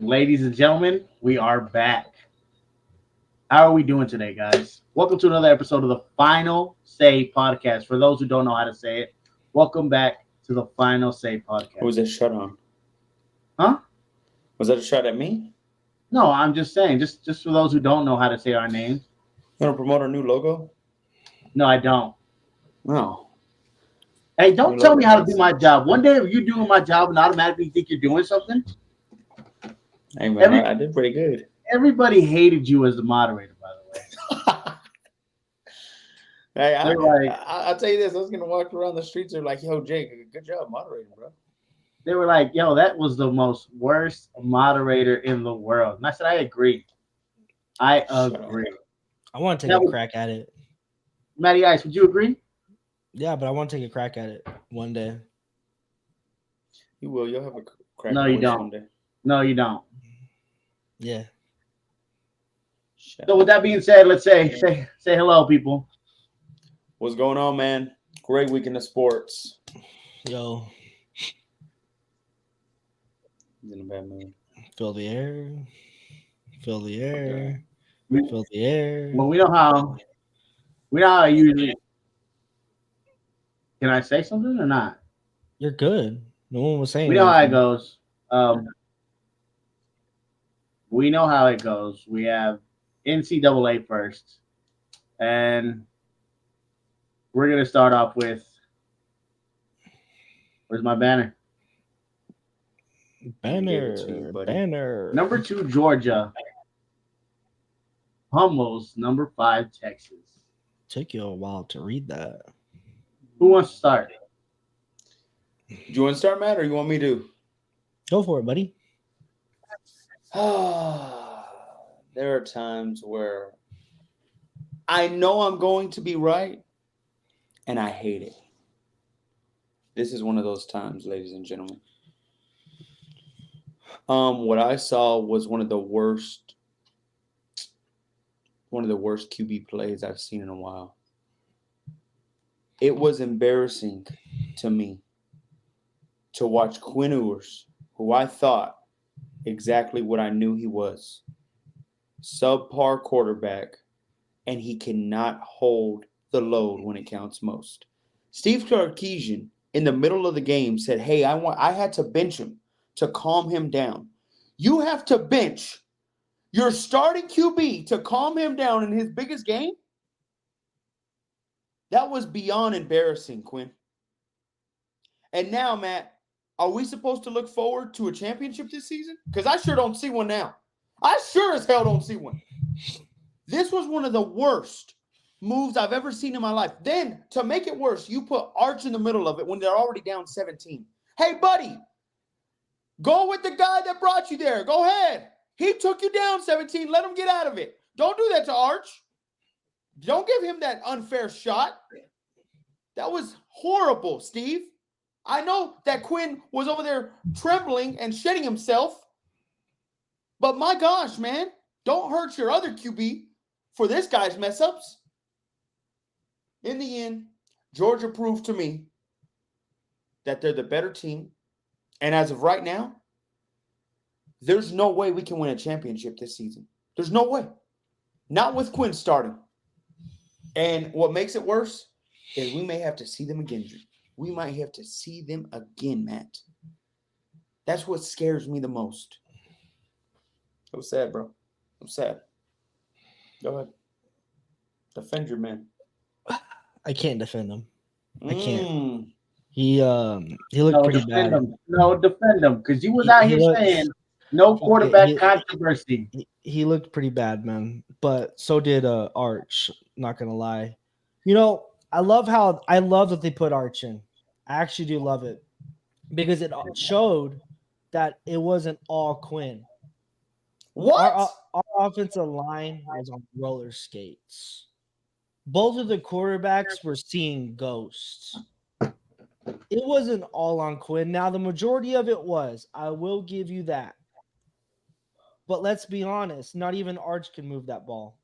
Ladies and gentlemen, we are back. How are we doing today, guys? Welcome to another episode of the Final Say podcast. For those who don't know how to say it, welcome back to the Final Say Who was podcast. that shot on? Huh? Was that a shot at me? No, I'm just saying, just for those who don't know how to say our names. You want to promote our new logo? No, I don't. No. Hey, New don't tell logo me how to do next. my job. One day, if you're doing my job and automatically think you're doing something, Hey man, every I did pretty good. everybody hated you as the moderator. By the way, Hey, they're like, I'll tell you this. I was gonna walk around the streets. They're like, "Yo, Jake, good job moderating, bro." yo, that was the most worst moderator in the world. And I said, I agree. I Shut up. agree. I want to take That a was, crack at it. Matty Ice, would you agree? Yeah, but I want to take a crack at it one day. You will. You'll have a crack No, you voice don't. one day. No, you don't. Yeah. Shut So up. with that being said, let's say hello, people. What's going on, man? Great weekend of sports. Yo, He's in a bad mood. fill the air. Fill the air. We, Fill the air. well, we know how I usually. Can I say something or not? You're good. No one was saying We know how it anything. goes. We know how it goes. We have NCAA first, and we're gonna start off with. Where's my banner? Gave it to you, Banner. buddy. Banner. Number 2 Georgia pummels number 5 Texas. Took you a while to read that. Who wants to start? Do you want to start, Matt, or you want me to? Go for it, buddy. There are times where I know I'm going to be right, and I hate it. This is one of those times, ladies and gentlemen. What I saw was one of the worst QB plays I've seen in a while. It was embarrassing to me to watch Quinn Ewers, who I thought exactly what I knew he was. Subpar quarterback, and he cannot hold the load when it counts most. Steve Sarkisian, in the middle of the game, said, "Hey, I had to bench him to calm him down." You have to bench your starting QB to calm him down in his biggest game? That was beyond embarrassing, Quinn. And now, Matt, are we supposed to look forward to a championship this season? Because I sure don't see one now. I sure as hell don't see one. This was one of the worst moves I've ever seen in my life. Then, to make it worse, you put Arch in the middle of it when they're already down 17. Hey, buddy, go with the guy that brought you there. Go ahead. He took you down 17. Let him get out of it. Don't do that to Arch. Don't give him that unfair shot. That was horrible, Steve. I know that Quinn was over there trembling and shitting himself. But my gosh, man, don't hurt your other QB for this guy's mess ups. In the end, Georgia proved to me that they're the better team. And as of right now, there's no way we can win a championship this season. There's no way. Not with Quinn starting. And what makes it worse is we may have to see them again. We might have to see them again, Matt. That's what scares me the most. I'm sad, bro. I'm sad. Go ahead. Defend your man. I can't defend him. I can't. Mm. He looked No, pretty defend bad. him. No, defend him, because you was He, out he here looked saying no he, quarterback he, controversy. he looked pretty bad, man. But so did Arch. Not gonna lie. You know, I love that they put Arch in. I actually do love it because it showed that it wasn't all Quinn. What? Our offensive line was on roller skates. Both of the quarterbacks were seeing ghosts. It wasn't all on Quinn. Now, the majority of it was. I will give you that. But let's be honest, not even Arch can move that ball.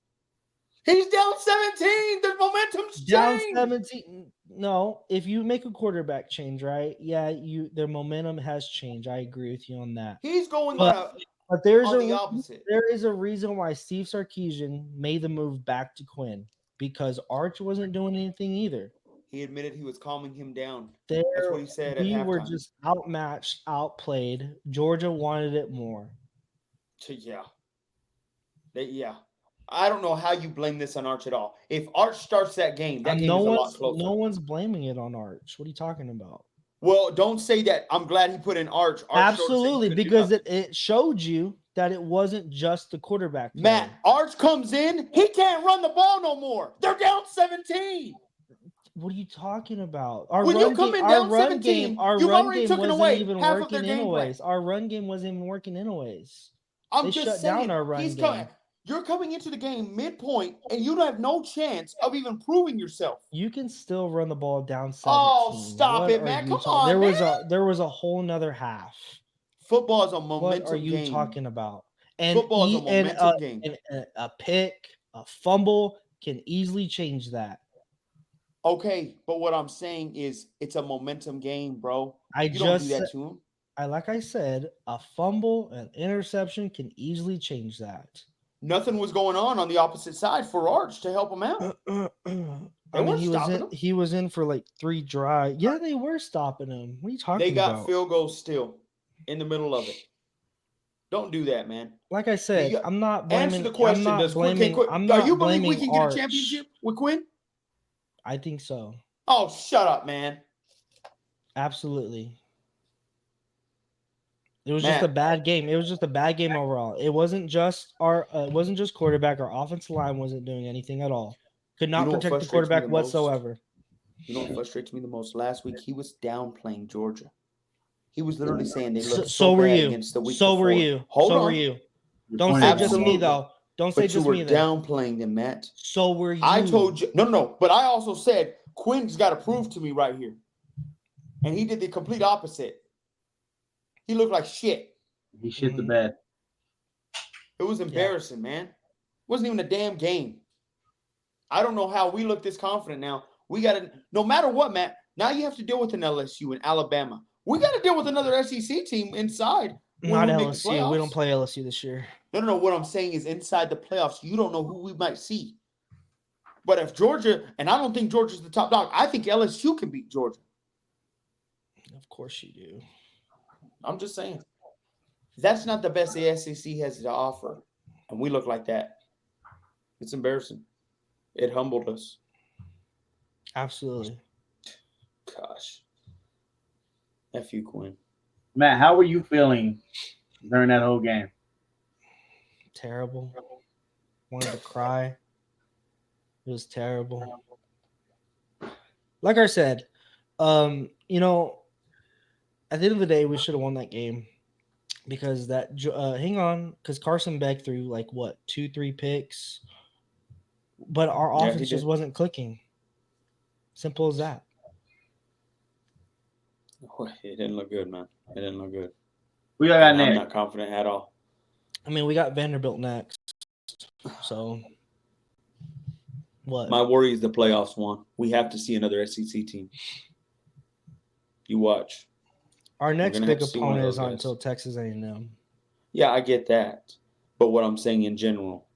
He's down 17. The momentum's Down changed. 17. No, if you make a quarterback change, right? Yeah, their momentum has changed. I agree with you on that. He's going But on But there's on the a opposite. there is a reason why Steve Sarkisian made the move back to Quinn because Arch wasn't doing anything either. He admitted he was calming him down. There, That's what he said at we were halftime. just outmatched, outplayed. Georgia wanted it more. Yeah. Yeah. I don't know how you blame this on Arch at all. If Arch starts that game, that game is a lot closer. No one's blaming it on Arch. What are you talking about? Well, don't say that. I'm glad he put in Arch. Absolutely, because it showed you that it wasn't just the quarterback play. Matt, Arch comes in. He can't run the ball no more. They're down 17. What are you talking about? Our run game wasn't even working anyways. Our run game wasn't even working anyways. I'm just saying, our run game. You're coming into the game midpoint, and you have no chance of even proving yourself. You can still run the ball down 17. Oh, stop it, man! Come on, there was a whole nother half. Football is a momentum game. What are you talking about? And football is a momentum game. A pick, a fumble can easily change that. Okay, but what I'm saying is it's a momentum game, bro. You don't do that to him. Like I said, a fumble, an interception can easily change that. Nothing was going on the opposite side for Arch to help him out. He was in for like 3 drives. Yeah, they were stopping him. What are you talking about? They got field goals still in the middle of it. Don't do that, man. Like I said, I'm not blaming. Answer the question. Are you believing we can get a championship with Quinn? I think so. Oh, shut up, man. Absolutely. It was just a bad game. It was just a bad game overall. It wasn't just quarterback. Our offensive line wasn't doing anything at all. Could not protect the quarterback whatsoever. You know what frustrates me the most? Last week he was downplaying Georgia. He was literally saying they looked so bad against the week before. Were you. Were you. Don't say just me though. Don't say just me. But you were downplaying them, Matt. So were you. I told you no. But I also said Quinn's got to prove to me right here, and he did the complete opposite. He looked like shit. He shit the bed. It was embarrassing, man. It wasn't even a damn game. I don't know how we look this confident now. We got to, no matter what, Matt, now you have to deal with an LSU in Alabama. We got to deal with another SEC team inside. Not LSU. We don't play LSU this year. No. What I'm saying is inside the playoffs, you don't know who we might see. But if Georgia, and I don't think Georgia's the top dog, I think LSU can beat Georgia. Of course you do. I'm just saying. That's not the best the SEC has to offer. And we look like that. It's embarrassing. It humbled us. Absolutely. Gosh. F you, Quinn. Matt, how were you feeling during that whole game? Terrible. Wanted to cry. It was terrible. Like I said, at the end of the day, we should have won that game because because Carson Beck threw 2-3 picks, but our offense just wasn't clicking. Simple as that. It didn't look good, man. It didn't look good. We got next. I'm not confident at all. I mean, we got Vanderbilt next. So, what? My worry is the playoffs one. We have to see another SEC team. You watch. Our next big opponent is not until Texas A&M. Yeah, I get that. But what I'm saying in general,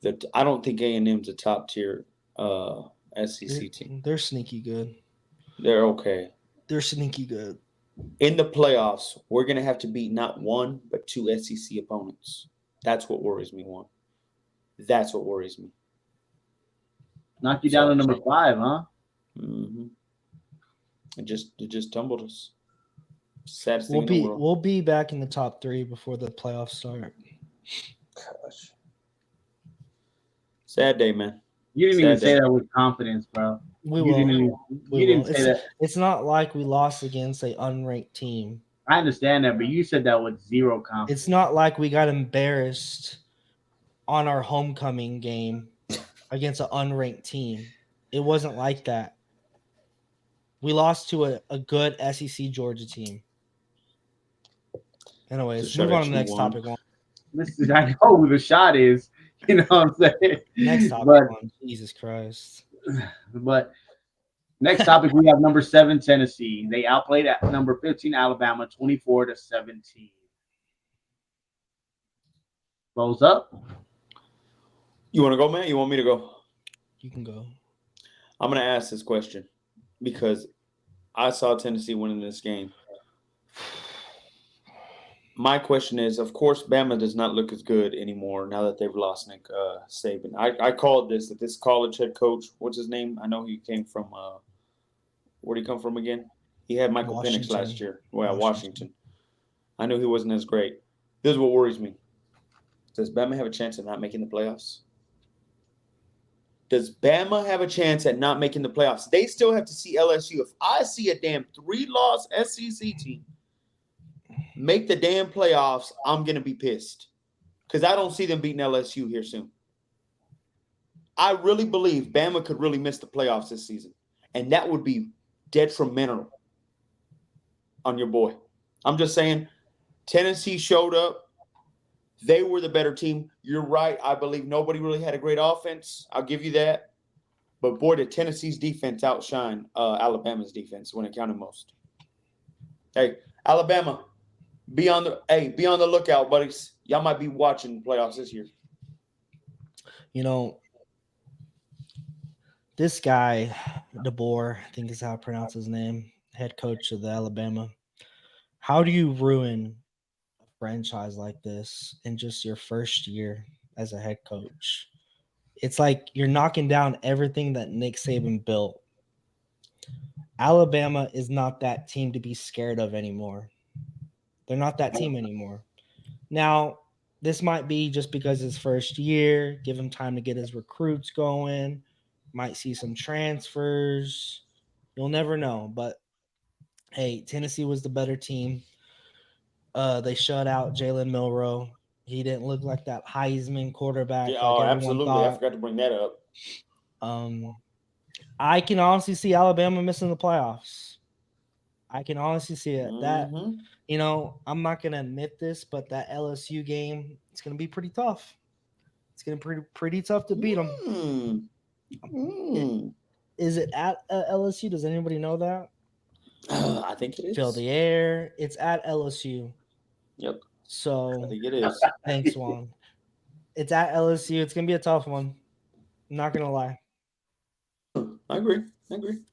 that I don't think A&M's a top tier SEC team. They're sneaky good. They're okay. They're sneaky good. In the playoffs, we're going to have to beat not one, but 2 SEC opponents. That's what worries me, one. That's what worries me. Knock you down to number 5, huh? Mm-hmm. It just tumbled us. Saddest thing in the world. We'll be back in the top 3 before the playoffs start. Gosh. Sad day, man. You didn't even say that with confidence, bro. You didn't say that. It's not like we lost against an unranked team. I understand that, but you said that with zero confidence. It's not like we got embarrassed on our homecoming game against an unranked team. It wasn't like that. We lost to a good SEC Georgia team. Anyways, move on to the next topic. I know who the shot is. You know what I'm saying? Next topic. Jesus Christ. But next topic, we have number 7 Tennessee. They outplayed at number 15 Alabama 24-17. Close up. You want to go, man? You want me to go? You can go. I'm going to ask this question because I saw Tennessee winning this game. My question is, of course, Bama does not look as good anymore now that they've lost Nick Saban. I called that this college head coach, what's his name? I know he came from where did he come from again? He had Michael Penix Washington. last year. Well, Washington. I knew he wasn't as great. This is what worries me. Does Bama have a chance at not making the playoffs? Does Bama have a chance at not making the playoffs? They still have to see LSU. If I see a damn 3-loss SEC team make the damn playoffs, I'm going to be pissed because I don't see them beating LSU here soon. I really believe Bama could really miss the playoffs this season, and that would be detrimental on your boy. I'm just saying, Tennessee showed up. They were the better team. You're right. I believe nobody really had a great offense. I'll give you that. But, boy, did Tennessee's defense outshine Alabama's defense when it counted most. Hey, Alabama, be on the lookout, buddies. Y'all might be watching playoffs this year. You know, this guy, DeBoer, I think is how I pronounce his name, head coach of the Alabama. How do you ruin a franchise like this in just your first year as a head coach? It's like you're knocking down everything that Nick Saban built. Alabama is not that team to be scared of anymore. They're not that team anymore. Now, this might be just because his first year, give him time to get his recruits going, might see some transfers. You'll never know. But, hey, Tennessee was the better team. They shut out Jalen Milroe. He didn't look like that Heisman quarterback. Yeah, like absolutely. Thought. I forgot to bring that up. I can honestly see Alabama missing the playoffs. I can honestly see it. That, you know, I'm not going to admit this, but that LSU game, it's going to be pretty tough. It's going to be pretty tough to beat them. Is it at LSU? Does anybody know that? I think it is. Fill the air. It's at LSU. Yep. So I think it is. Thanks, Juan. It's at LSU. It's going to be a tough one. I'm not going to lie. I agree.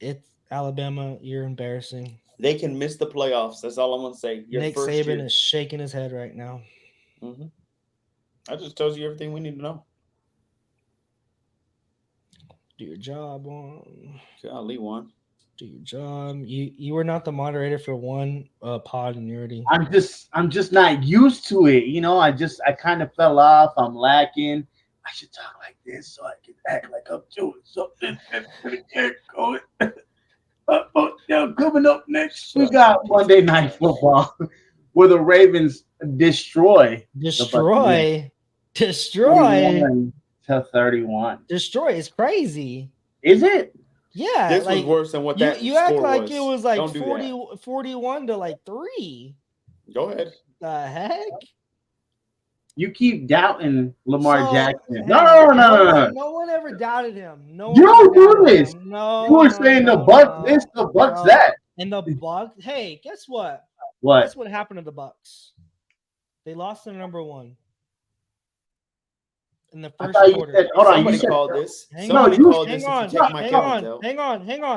It's Alabama. You're embarrassing. They can miss the playoffs. That's all I'm going to say. Nick Saban is shaking his head right now. That just tells you everything we need to know. Do your job, Juan. Golly, Juan. Do your job. You were not the moderator for one pod, and you're already. I'm just not used to it. You know, I kind of fell off. I'm lacking. I should talk like this so I can act like I'm doing something. Going. Now coming up next, we got Monday Night Football, where the Ravens destroy 31 to 31. Destroy is crazy. Is it? Yeah, this was worse than what that you act score like was. It was like Don't 41 to like 3. Go ahead. The heck? You keep doubting Lamar Jackson. No. No. No one ever doubted him. No, you don't do this. No, you were saying the Bucs this, the Bucs that. And the Bucs. Hey, guess what? What? Guess what happened to the Bucs? They lost to number 1 in the first quarter. Somebody called this. Hang on.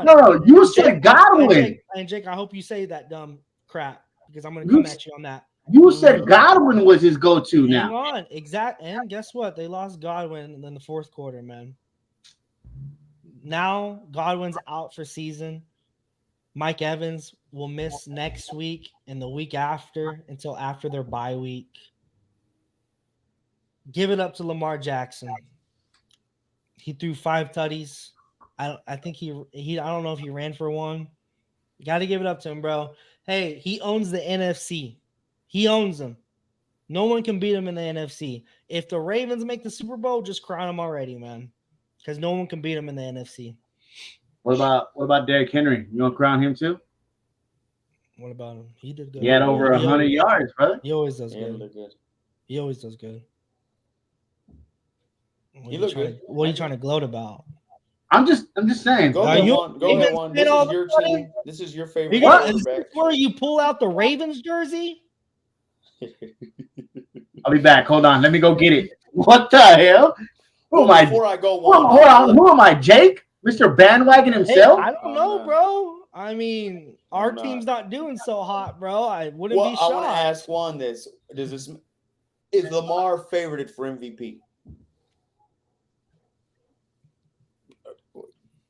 No, you said Godwin. And Jake, I hope you say that dumb crap because I'm going to come at you on that. You said Godwin was his go-to now. Hang on, exact. And guess what? They lost Godwin in the fourth quarter, man. Now Godwin's out for season. Mike Evans will miss next week and the week after until after their bye week. Give it up to Lamar Jackson. He threw 5 tutties. I think he I don't know if he ran for one. You got to give it up to him, bro. Hey, he owns the NFC. He owns them. No one can beat him in the NFC. If the Ravens make the Super Bowl, just crown him already, man. Because no one can beat him in the NFC. What about Derrick Henry? You want to crown him too? What about him? He did good. He had over 100 yards, brother. He always does good. He always does good. What are you trying to gloat about? I'm just saying. Go ahead, Juan. This is your team. This is your favorite quarterback. Where you pull out the Ravens jersey? I'll be back. Hold on. Let me go get it. What the hell? Who am I? Before I go Hold on, on. Who am I? Jake? Mr. Bandwagon Hey, himself? I don't Oh, know, no. bro. I mean, our I'm not. team's not doing so hot, bro. I wouldn't Well, be I want to shocked. ask Juan this: is Lamar favored for MVP?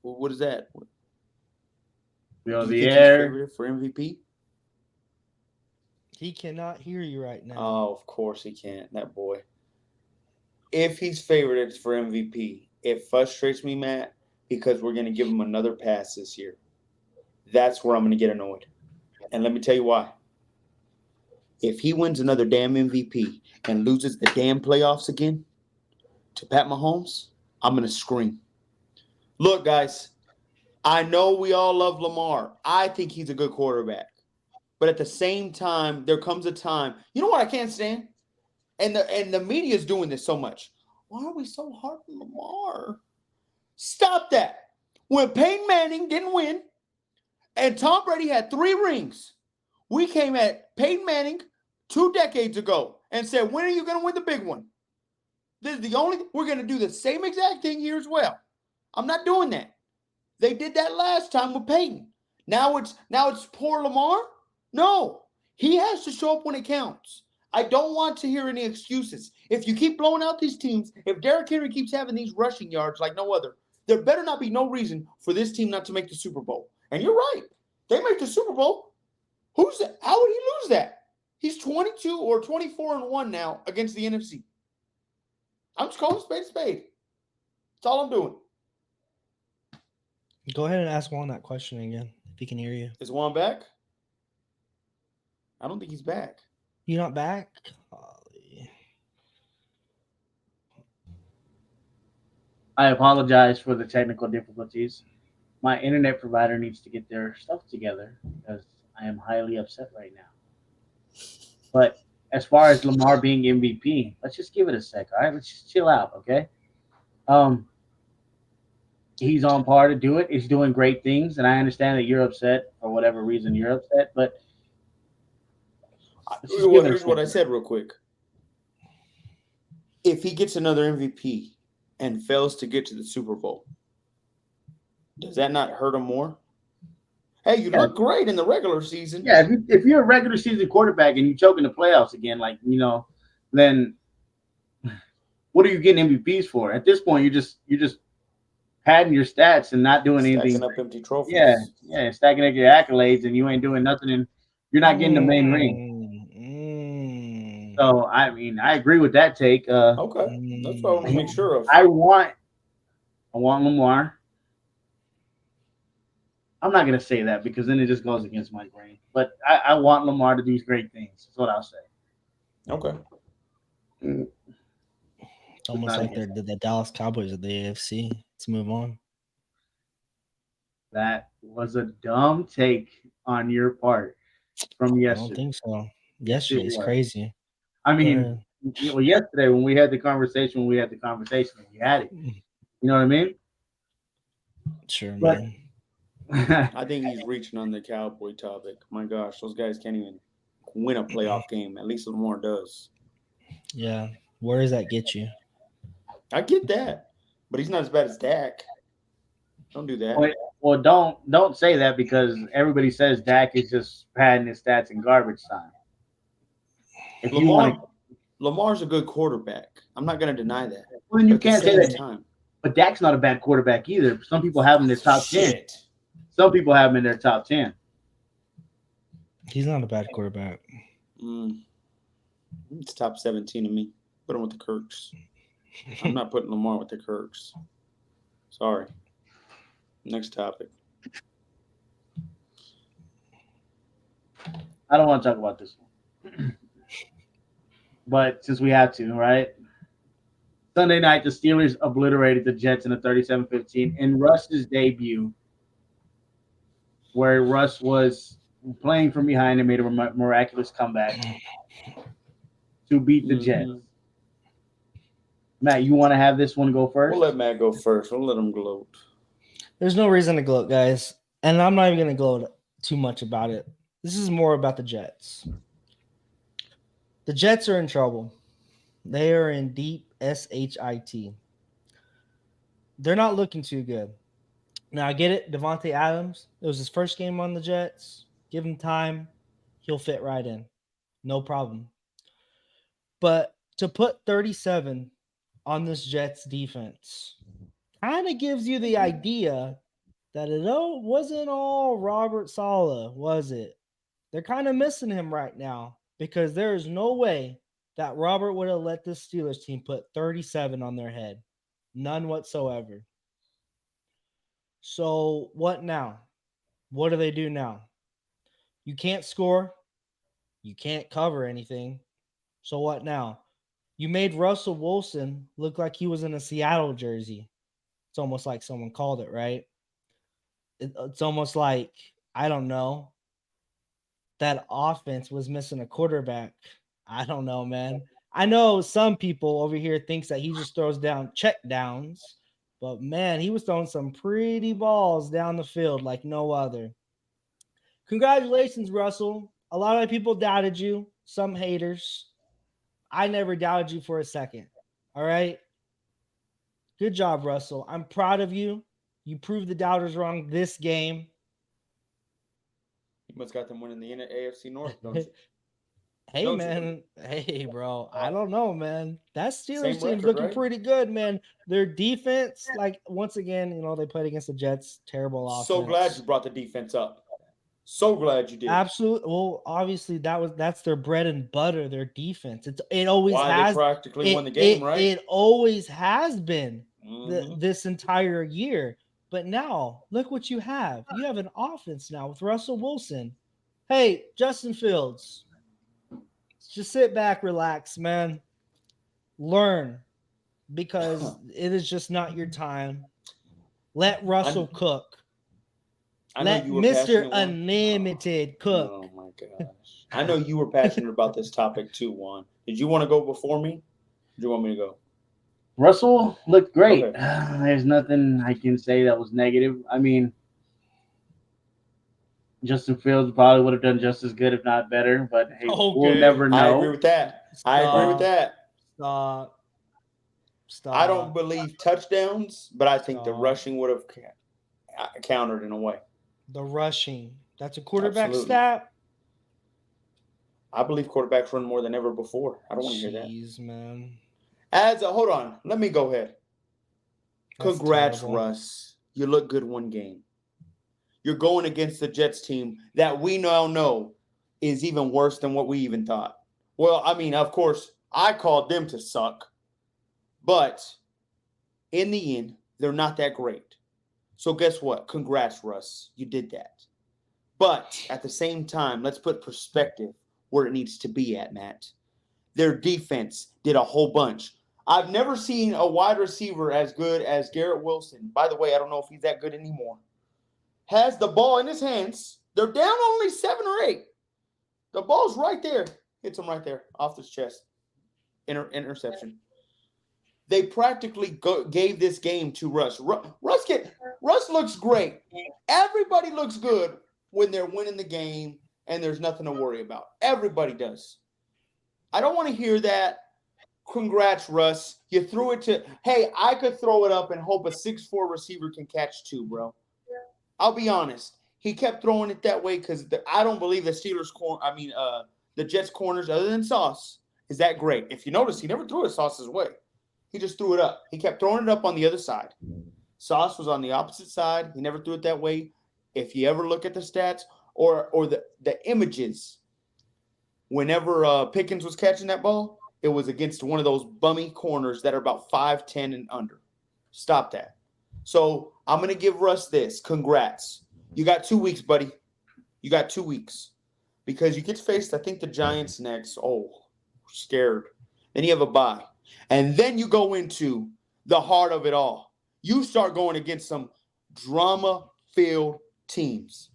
What is that? Feel Do you the think air. he's favored for MVP? He cannot hear you right now. Oh, of course he can't. That boy. If he's favored for MVP, it frustrates me, Matt, because we're going to give him another pass this year. That's where I'm going to get annoyed. And let me tell you why. If he wins another damn MVP and loses the damn playoffs again to Pat Mahomes, I'm going to scream. Look, guys, I know we all love Lamar. I think he's a good quarterback. But at the same time, there comes a time. You know what I can't stand? And the media is doing this so much. Why are we so hard on Lamar? Stop that. When Peyton Manning didn't win and Tom Brady had 3 rings, we came at Peyton Manning 2 decades ago and said, when are you going to win the big one? This is we're going to do the same exact thing here as well. I'm not doing that. They did that last time with Peyton. Now it's poor Lamar? No. He has to show up when it counts. I don't want to hear any excuses. If you keep blowing out these teams, if Derrick Henry keeps having these rushing yards like no other, there better not be no reason for this team not to make the Super Bowl. And you're right. They make the Super Bowl. How would he lose that? He's 22 or 24-1 now against the NFC. I'm just calling spade a spade. That's all I'm doing. Go ahead and ask Juan that question again, if he can hear you. Is Juan back? I don't think he's back. You not back? Golly. I apologize for the technical difficulties. My internet provider needs to get their stuff together because I am highly upset right now. But as far as Lamar being MVP, let's just give it a sec. All right, let's just chill out, okay? He's on par to do it. He's doing great things, and I understand that you're upset for whatever reason you're upset. But Here's what I said real quick. If he gets another MVP and fails to get to the Super Bowl, does that not hurt him more? Hey, you look great in the regular season. Yeah, if you're a regular season quarterback and you choke in the playoffs again, then what are you getting MVPs for? At this point, you're just padding your stats and not doing anything. Stacking up empty trophies. Yeah, stacking up your accolades, and you ain't doing nothing, and you're not getting the main ring. So I mean, I agree with that take. Okay, that's what I want to make sure of. I want Lamar. I'm not gonna say that because then it just goes against my grain. But I want Lamar to do great things. That's what I'll say. Okay. It's almost like they're the Dallas Cowboys of the AFC. Let's move on. That was a dumb take on your part from yesterday. I don't think so. Yesterday's crazy. I mean, yesterday when we had the conversation, we had it. You know what I mean? Sure, But, man. I think he's reaching on the Cowboy topic. My gosh, those guys can't even win a playoff game. At least Lamar does. Yeah. Where does that get you? I get that, but he's not as bad as Dak. Don't do that. Well, don't say that because everybody says Dak is just padding his stats in garbage time. If Lamar's a good quarterback. I'm not going to deny that. Well, then you can't say that. But Dak's not a bad quarterback either. Some people have him in their top 10. Some people have him in their top 10. He's not a bad quarterback. It's top 17 to me. Put him with the Kirks. I'm not putting Lamar with the Kirks. Sorry. Next topic. I don't want to talk about this one. But since we have to, right? Sunday night, the Steelers obliterated the Jets in a 37-15 in Russ's debut, where Russ was playing from behind and made a miraculous comeback to beat the Jets. Matt, you want to have this one go first? We'll let Matt go first. We'll let him gloat. There's no reason to gloat, guys. And I'm not even going to gloat too much about it. This is more about the Jets. The Jets are in trouble. They are in deep shit. They're not looking too good. Now I get it, Devontae Adams. It was his first game on the Jets. Give him time, he'll fit right in, no problem. But to put 37 on this Jets defense kind of gives you the idea that it wasn't all Robert Saleh, was it? They're kind of missing him right now because there is no way that Robert would have let this Steelers team put 37 on their head. None whatsoever. So what now? What do they do now? You can't score. You can't cover anything. So what now? You made Russell Wilson look like he was in a Seattle jersey. It's almost like someone called it, right? It's almost like, I don't know, that offense was missing a quarterback. I don't know, man. I know some people over here thinks that he just throws down check downs, but man, he was throwing some pretty balls down the field like no other. Congratulations, Russell. A lot of people doubted you, some haters. I never doubted you for a second. All right. Good job, Russell. I'm proud of you. You proved the doubters wrong this game. You must got them winning the AFC North, don't you? Hey, Don't you? man. Hey, bro. I don't know, man. That Same Steelers team's record, looking right? pretty good, man. Their defense, like, once again, they played against the Jets. Terrible offense. So glad you brought the defense up. So glad you did. Absolutely. Well, obviously, that's their bread and butter, their defense. It always Why has. they practically won the game, right? It always has been Mhm. this entire year. But now, look what you have. You have an offense now with Russell Wilson. Hey, Justin Fields, just sit back, relax, man. Learn, because it is just not your time. Let Russell cook. I know Let you were Mr. passionate, Juan. Unlimited cook. Oh my gosh. I know you were passionate about this topic too, Juan. Did you want to go before me? Or do you want me to go? Russell looked great. Okay. There's nothing I can say that was negative. I mean, Justin Fields probably would have done just as good, if not better. But hey, we'll never I agree know. with that. I agree with that. Stop. I don't believe touchdowns, but I think the Stop. rushing would have countered in a way. The rushing. That's a quarterback Absolutely. stat. I believe quarterbacks run more than ever before. I don't want to hear that. Jeez, man. Hold on. Let me go ahead. That's Congrats, terrible. Russ. You look good one game. You're going against the Jets team that we now know is even worse than what we even thought. Well, I mean, of course, I called them to suck. But in the end, they're not that great. So guess what? Congrats, Russ. You did that. But at the same time, let's put perspective where it needs to be at, Matt. Their defense did a whole bunch. I've never seen a wide receiver as good as Garrett Wilson. By the way, I don't know if he's that good anymore. Has the ball in his hands. They're down only 7 or 8. The ball's right there. Hits him right there off his chest. Interception. They practically gave this game to Russ. Russ looks great. Everybody looks good when they're winning the game and there's nothing to worry about. Everybody does. I don't want to hear that. Congrats, Russ. You threw it to – hey, I could throw it up and hope a 6'4" receiver can catch 2, bro. I'll be honest. He kept throwing it that way because I don't believe the the Jets corners, other than Sauce, is that great. If you notice, he never threw it Sauce's way. He just threw it up. He kept throwing it up on the other side. Sauce was on the opposite side. He never threw it that way. If you ever look at the stats or the images, whenever Pickens was catching that ball, it was against one of those bummy corners that are about 5'10" and under. Stop that. So I'm going to give Russ this. Congrats. You got 2 weeks, buddy. You got 2 weeks. Because you get to face, I think, the Giants next. Oh, scared. Then you have a bye. And then you go into the heart of it all. You start going against some drama-filled teams.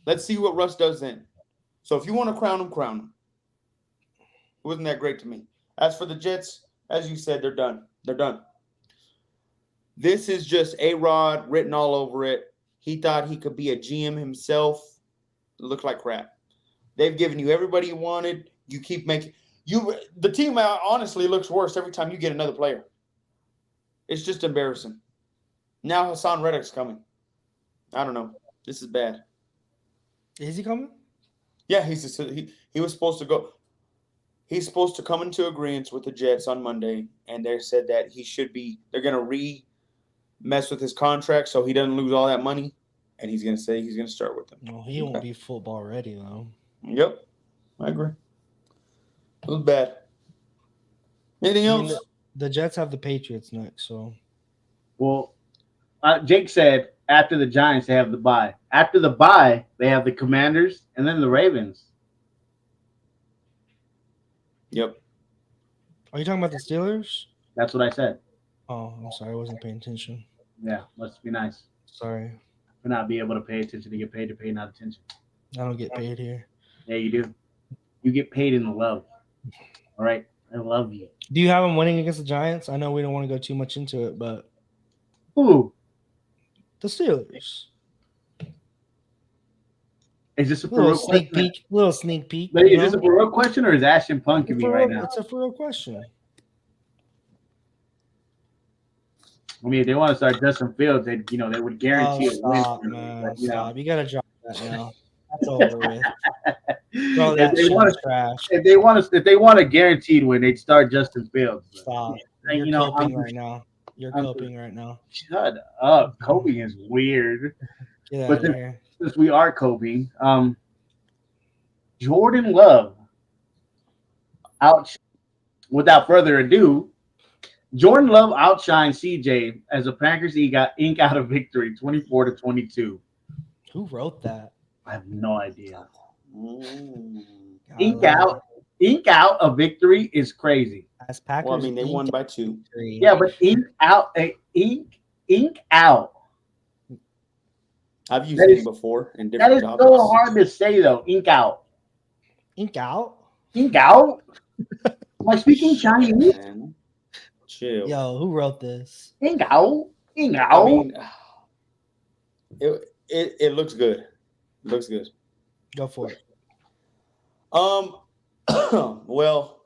Let's see what Russ does then. So if you want to crown him, crown him. It wasn't that great to me. As for the Jets, as you said, they're done. They're done. This is just A-Rod written all over it. He thought he could be a GM himself. It looked like crap. They've given you everybody you wanted. You keep making The team honestly looks worse every time you get another player. It's just embarrassing. Now Hassan Reddick's coming. I don't know. This is bad. Is he coming? Yeah, he was supposed to go. He's supposed to come into agreement with the Jets on Monday, and they said that he should be. They're gonna mess with his contract so he doesn't lose all that money, and he's gonna say he's gonna start with them. No, he won't be football ready though. Yep, I agree. It was bad. Anything else? The Jets have the Patriots next, so. Well, Jake said after the Giants, they have the bye. After the bye, they have the Commanders and then the Ravens. Yep. Are you talking about the Steelers? That's what I said. Oh, I'm sorry. I wasn't paying attention. Yeah, must be nice. Sorry. For not be able to pay attention to get paid to pay not attention. I don't get paid here. Yeah, you do. You get paid in love. All right? I love you. Do you have them winning against the Giants? I know we don't want to go too much into it, but Who? the Steelers. Is this a for Little real sneak question? peek. Little sneak peek. Wait, you is this know? a for real question or is Ashton punking me right now? It's a for real question. I mean, if they want to start Justin Fields, they would guarantee a win. Stop, for me, man. but, Stop. You got to drop that now. That's over with. Throw if that they shit want in to, trash. if they want a guaranteed win, they'd start Justin Fields. But, Stop. and, You're you know, coping right now. You're I'm- coping right now. Shut up. Coping is weird. Get out But of here. Since we are coping, Jordan Love. Without further ado, Jordan Love outshined CJ as the Packers ink out a victory 24-22. Who wrote that? I have no idea. God, Ink out a victory is crazy. As Packers, Well, I mean, they won by 2. Yeah, but ink out. I've used That it is- before in That different is topics. so hard to say though. Ink out. Ink out. Ink out. Am I speaking Chinese? Man. Chill. Yo, who wrote this? Ink out. Ink I out. mean, it looks good. It looks good. Go for it. Well,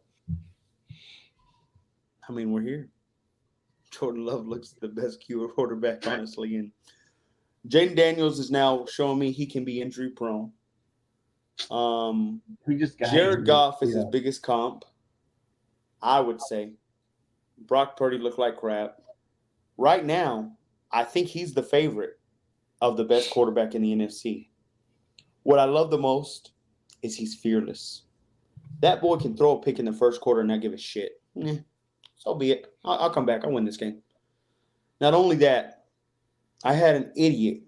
I mean, we're here. Jordan Love looks the best quarterback, honestly, and Jaden Daniels is now showing me he can be injury prone. We just got Jared Goff is Yeah. his biggest comp, I would say. Brock Purdy looked like crap. Right now, I think he's the favorite of the best quarterback in the NFC. What I love the most is he's fearless. That boy can throw a pick in the first quarter and not give a shit. So be it. I'll come back. I'll win this game. Not only that, I had an idiot,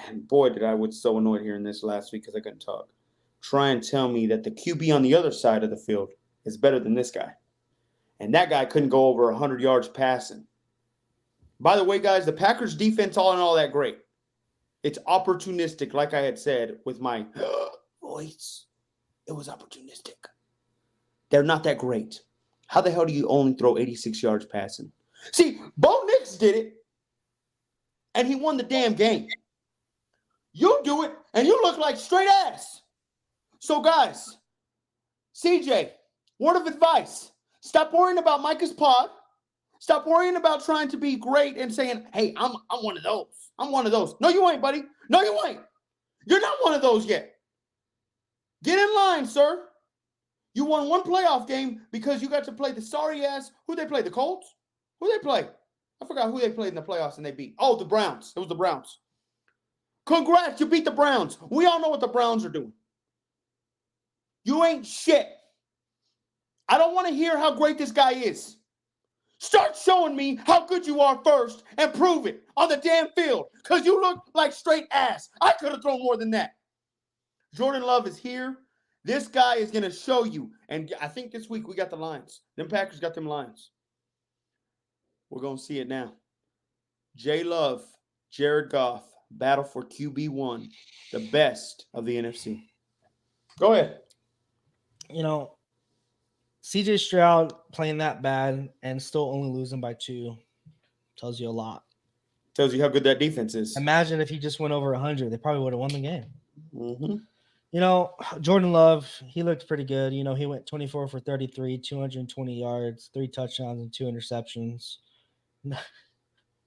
and boy, did I was so annoyed hearing this last week because I couldn't talk, try and tell me that the QB on the other side of the field is better than this guy. And that guy couldn't go over 100 yards passing. By the way, guys, the Packers defense all in all that great. It's opportunistic, like I had said with my voice. It was opportunistic. They're not that great. How the hell do you only throw 86 yards passing? See, Bo Nix did it, and he won the damn game. You do it, and you look like straight ass. So, guys, CJ, word of advice. Stop worrying about Micah's pod. Stop worrying about trying to be great and saying, hey, I'm one of those. I'm one of those. No, you ain't, buddy. No, you ain't. You're not one of those yet. Get in line, sir. You won one playoff game because you got to play the sorry ass. Who they play? The Colts? Who they play? I forgot who they played in the playoffs and they beat. Oh, the Browns. It was the Browns. Congrats, you beat the Browns. We all know what the Browns are doing. You ain't shit. I don't want to hear how great this guy is. Start showing me how good you are first and prove it on the damn field because you look like straight ass. I could have thrown more than that. Jordan Love is here. This guy is going to show you. And I think this week we got the Lions. Them Packers got them Lions. We're going to see it now. Jay Love, Jared Goff, battle for QB1, the best of the NFC. Go ahead. You know, CJ Stroud playing that bad and still only losing by 2 tells you a lot. Tells you how good that defense is. Imagine if he just went over 100, they probably would have won the game. Mm-hmm. Jordan Love, he looked pretty good. He went 24 for 33, 220 yards, 3 touchdowns, and 2 interceptions.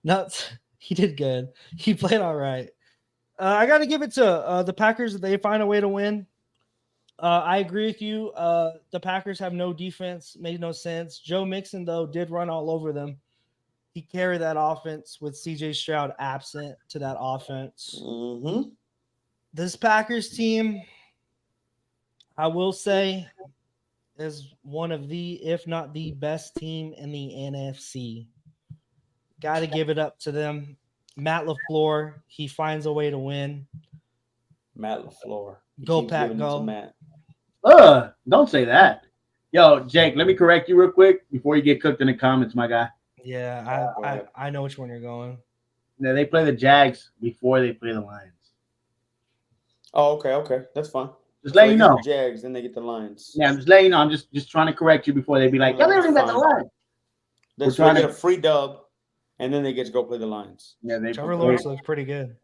Nuts. He did good. He played all right. I got to give it to the Packers. They find a way to win. I agree with you. The Packers have no defense. Made no sense. Joe Mixon, though, did run all over them. He carried that offense with C.J. Stroud absent to that offense. Mm-hmm. This Packers team, I will say, is one of the, if not the best team in the NFC. Got to give it up to them. Matt LaFleur, he finds a way to win. Matt LaFleur. Go, Pack, go. Matt. Don't say that. Yo, Jake, let me correct you real quick before you get cooked in the comments, my guy. Yeah, I know which one you're going. Yeah, they play the Jags before they play the Lions. Oh, okay. That's fine. Just let you know. The Jags, then they get the Lions. Yeah, I'm just letting you know. I'm just trying to correct you before they be like, yeah, they don't even got the Lions. They're trying to get a free dub, and then they get to go play the Lions. Yeah, Trevor Lawrence looks pretty good.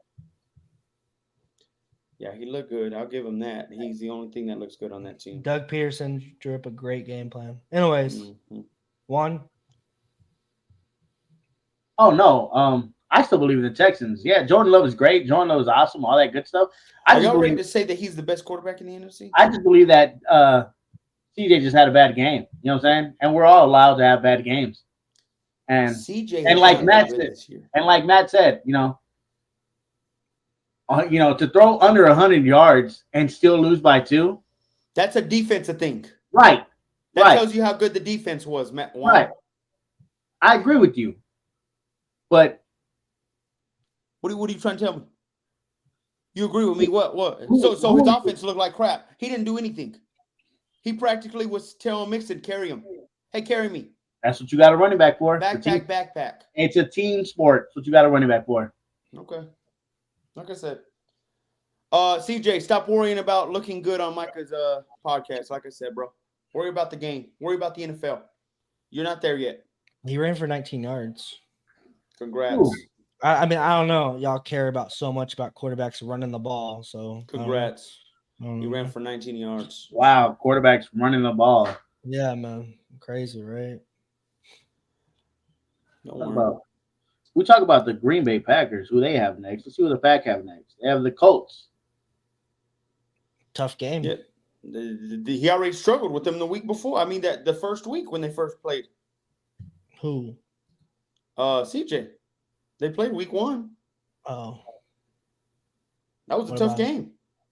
Yeah, he looked good. I'll give him that. He's the only thing that looks good on that team. Doug Peterson drew up a great game plan. Anyways, Juan. Oh no, I still believe in the Texans. Yeah, Jordan Love is great. Jordan Love is awesome. All that good stuff. Are y'all ready to say that he's the best quarterback in the NFC? I just believe that CJ just had a bad game. You know what I'm saying? And we're all allowed to have bad games. And CJ and like Matt said, to throw under 100 yards and still lose by 2. That's a defensive thing. Right. That tells you how good the defense was, Matt. Wow. Right. I agree with you. But what are you trying to tell me? You agree with me? What? So his offense looked like crap. He didn't do anything. He practically was telling Mixon, carry him. Hey, carry me. That's what you got a running back for. Backpack. It's a team sport. That's what you got a running back for. Okay. Like I said. CJ, stop worrying about looking good on Micah's podcast. Like I said, bro. Worry about the game. Worry about the NFL. You're not there yet. He ran for 19 yards. Congrats. Ooh. I mean, I don't know. Y'all care about so much about quarterbacks running the ball. So congrats. He ran for 19 yards. Wow, quarterbacks running the ball. Yeah, man. Crazy, right? We talk about the Green Bay Packers, who they have next. Let's see who the Pack have next. They have the Colts. Tough game. Yeah. He already struggled with them the week before. I mean, the first week when they first played. Who? CJ. They played week 1. Oh. That was a tough game.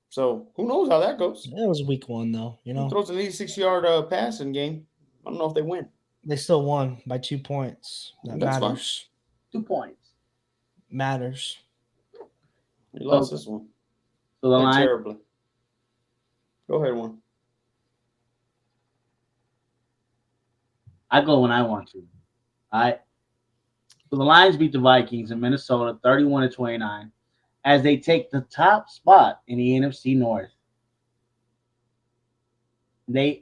So who knows how that goes? It was week 1, though. He throws an 86-yard passing game. I don't know if they win. They still won by 2 points. That's matters. Fine. 2 points. Matters. He lost this one. So the line terribly. Go ahead, Juan. I go when I want to. All right. So the Lions beat the Vikings in Minnesota 31-29 as they take the top spot in the NFC North. The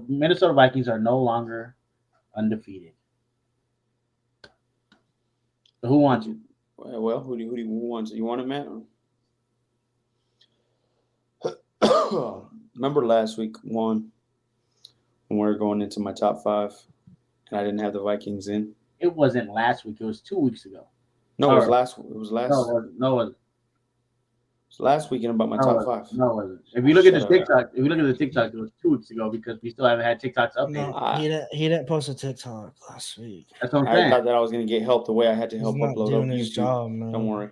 Minnesota Vikings are no longer undefeated. So who wants it? Well, who wants it? You want it, Matt? Remember last week, Juan, when we were going into my top 5 and I didn't have the Vikings in? It wasn't last week. It was 2 weeks ago. No, it was last. It was last. No, it wasn't. It was last weekend about my top 5. No, it wasn't. If you look at the TikTok, it was 2 weeks ago because we still haven't had TikToks updated. No, he didn't post a TikTok last week. That's what I'm saying. I thought that I was going to get help the way I had to help He's upload doing up his YouTube. job, man. Don't worry.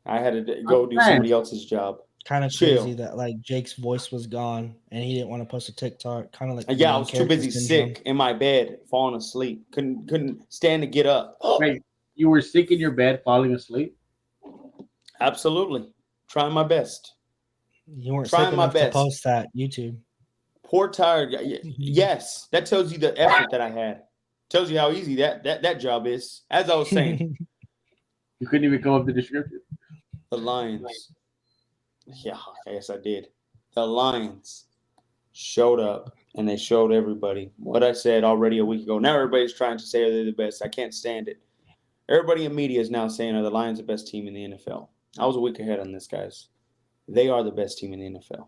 I had to go do somebody else's job. Kind of crazy that like Jake's voice was gone and he didn't want to post a TikTok. Kind of like I was too busy sick in my bed, falling asleep. Couldn't stand to get up. Wait, you were sick in your bed, falling asleep? Absolutely, trying my best. You weren't sick enough to post that YouTube. Poor tired. Yes, that tells you the effort that I had. Tells you how easy that job is. As I was saying, you couldn't even go up the description. The Lions. Yeah, I guess I did. The Lions showed up, and they showed everybody what I said already a week ago. Now everybody's trying to say they're the best. I can't stand it. Everybody in media is now saying, are the Lions the best team in the NFL? I was a week ahead on this, guys. They are the best team in the NFL.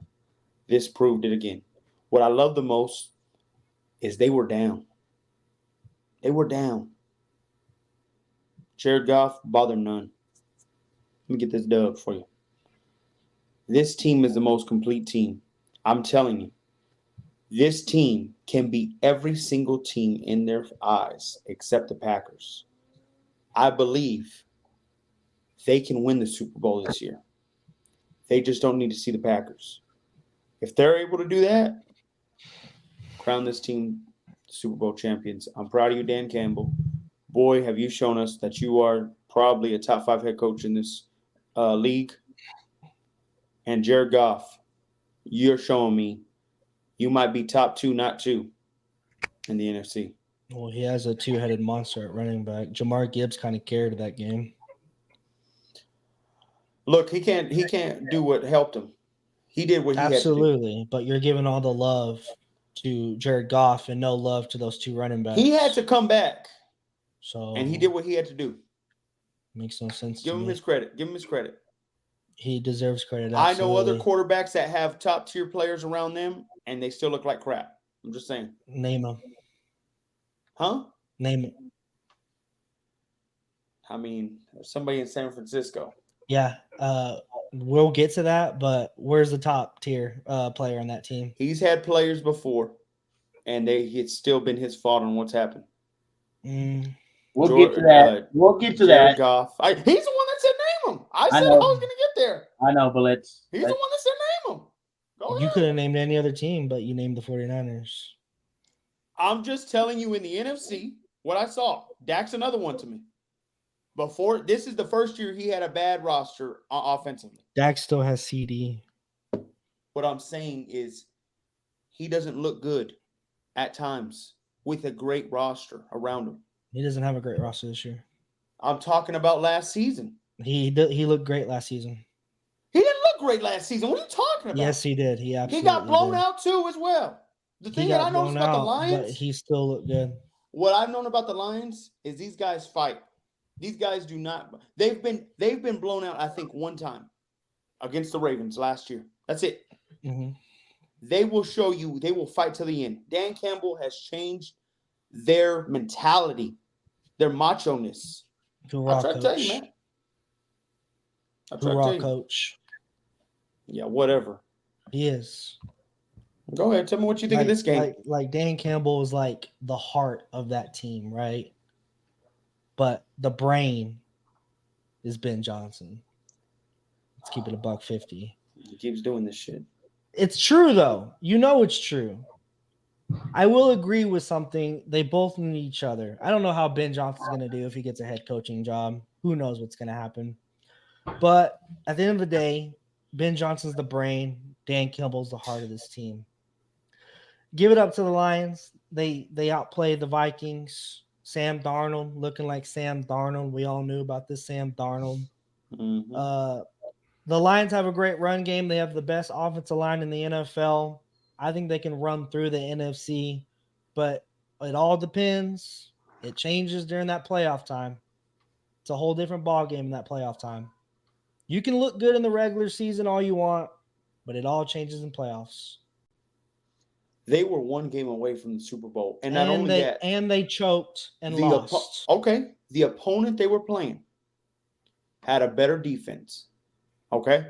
This proved it again. What I love the most is they were down. They were down. Jared Goff, bother none. Let me get this dub for you. This team is the most complete team. I'm telling you. This team can beat every single team in their eyes except the Packers. I believe they can win the Super Bowl this year. They just don't need to see the Packers. If they're able to do that, crown this team Super Bowl champions. I'm proud of you, Dan Campbell. Boy, have you shown us that you are probably a top 5 head coach in this league. And Jared Goff, you're showing me you might be top 2, not 2 in the NFC. Well, he has a two-headed monster at running back. Jamar Gibbs kind of carried that game. Look, he can't do what helped him. He did what he Absolutely, had to but you're giving all the love to Jared Goff and no love to those two running backs. do. He had to come back, So and he did what he had to do. makes no sense Give to him me. his credit. Give him his credit. He deserves credit. I know other absolutely. quarterbacks that have top-tier players around them, and they still look like crap. I'm just saying. Name him. Huh? Name it. I mean, somebody in San Francisco. Yeah. We'll get to that, but where's the top tier player on that team? He's had players before, and it's still been his fault on what's happened. We'll get to that. We'll get to Jared that. Goff. He's the one that said name him. I said I know. was going to get there. I know, but He's the one that said name him. Go You ahead. could have named any other team, but you named the 49ers. I'm just telling you in the NFC what I saw. Dak's another one to me. This is the first year he had a bad roster offensively. Dak still has CD. What I'm saying is he doesn't look good at times with a great roster around him. He doesn't have a great roster this year. I'm talking about last season. He looked great last season. He didn't look great last season. What are you talking about? Yes, he did. He absolutely He got blown did. out too as well. The He thing that I got noticed blown about the out, but Lions, he still looked good. what I've known about the Lions is these guys fight. These guys do not. They've been blown out, I think, one time against the Ravens last year. That's it. Mm-hmm. They will show you. They will fight to the end. Dan Campbell has changed their mentality, their macho-ness. Hoorah, I try to tell you, coach. man. I try to tell Hoorah, you. coach. Yeah, whatever. He is. Go ahead. Tell me what you think of this game. Like Dan Campbell is like the heart of that team, right? But the brain is Ben Johnson. Let's keep it $150. He keeps doing this shit. It's true though. You know it's true. I will agree with something. They both need each other. I don't know how Ben Johnson's going to do if he gets a head coaching job. Who knows what's going to happen? But at the end of the day, Ben Johnson's the brain. Dan Campbell's the heart of this team. Give it up to the Lions. They outplayed the Vikings. Sam Darnold looking like Sam Darnold. We all knew about this Sam Darnold. Mm-hmm. The Lions have a great run game. They have the best offensive line in the NFL. I think they can run through the NFC, but it all depends. It changes during that playoff time. It's a whole different ball game in that playoff time. You can look good in the regular season all you want, but it all changes in playoffs. They were one game away from the Super Bowl, and not only that, and they choked and lost. The opponent they were playing had a better defense. Okay.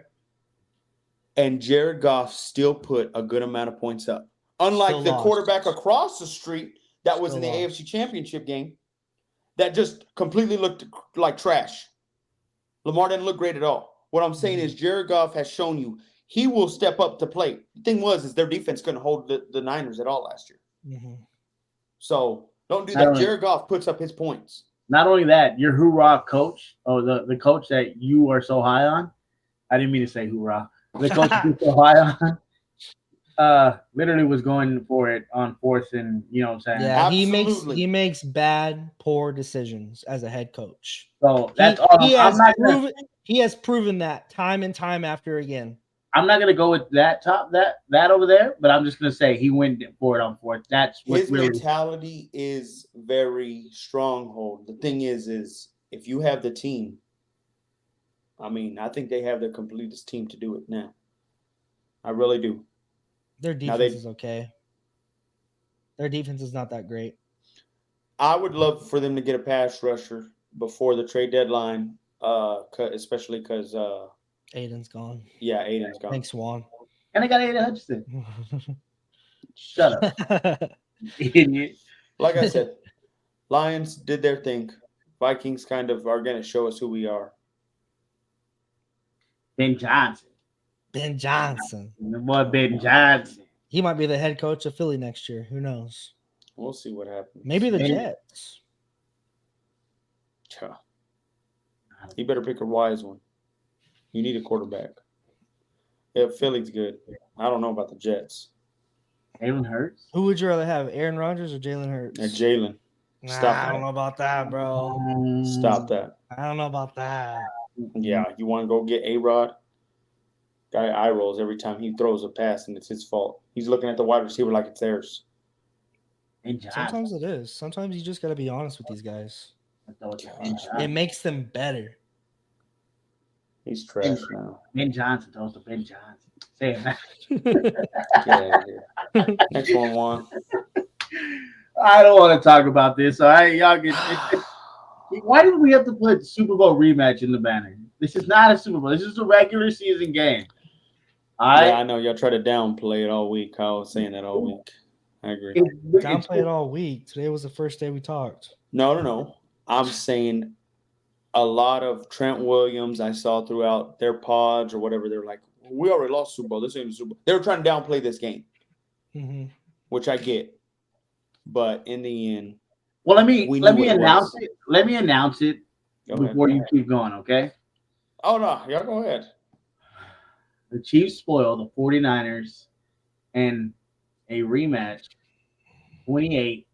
And Jared Goff still put a good amount of points up. Unlike the quarterback across the street that was in the AFC Championship game that just completely looked like trash. Lamar didn't look great at all. What I'm saying is Jared Goff has shown you he will step up to play. The thing is their defense couldn't hold the Niners at all last year. Mm-hmm. So don't do that. Jared Goff puts up his points. Not only that, your hoorah coach, or the coach that you are so high on. I didn't mean to say hoorah. The coach you're so high on, literally was going for it on fourth, and you know what I'm saying. Yeah, he makes poor decisions as a head coach. So that's all. He has proven that time and time after again. I'm not gonna go with that over there, but I'm just gonna say he went for it on fourth. That's what his mentality is very stronghold. The thing is if you have the team, I mean, I think they have the completest team to do it now. I really do. Their Now defense is okay. Their defense is not that great. I would love for them to get a pass rusher before the trade deadline, especially because, Aiden's gone. yeah, Aiden's gone. Thanks, Juan. And I got Aiden Hutchinson. Shut up, idiot. Like I said, Lions did their thing. Vikings kind of are going to show us who we are. Ben Johnson. Ben Johnson. The boy Ben Johnson. He might be the head coach of Philly next year. Who knows? We'll see what happens. Maybe the Ben- Jets. Yeah. You better pick a wise one. You need a quarterback. Yeah, Philly's good. I don't know about the Jets. Jalen Hurts. Who would you rather have, Aaron Rodgers or Jalen Hurts? And Jalen, Nah, stop I that. don't know about that, bro. Stop that. I don't know about that. Yeah, you want to go get A-Rod? Guy eye rolls every time he throws a pass, and it's his fault. He's looking at the wide receiver like it's theirs. Ben Johnson. Sometimes it is. Sometimes you just got to be honest with these guys. I thought it was Ben It Johnson. makes them better. He's trash now. Ben Johnson throws to Ben Johnson. Say it, man. Get out of here. Next one, Juan. I don't want to talk about this. All right, y'all get. Why did we have to put Super Bowl rematch in the banner? This is not a Super Bowl. This is a regular season game. All right. Yeah, I know y'all try to downplay it all week. I was saying that all week. I agree. Downplay it all week. Today was the first day we talked. No. I'm saying a lot of Trent Williams I saw throughout their pods or whatever. They're like, we already lost Super Bowl. This ain't a Super Bowl. They were trying to downplay this game, Mm-hmm. which I get. But in the end, Well, let me We knew what it announce was. it. Let me announce it go ahead. before you keep going. Okay. Oh, no. Y'all go ahead. The Chiefs spoil the 49ers and a rematch, 28-18.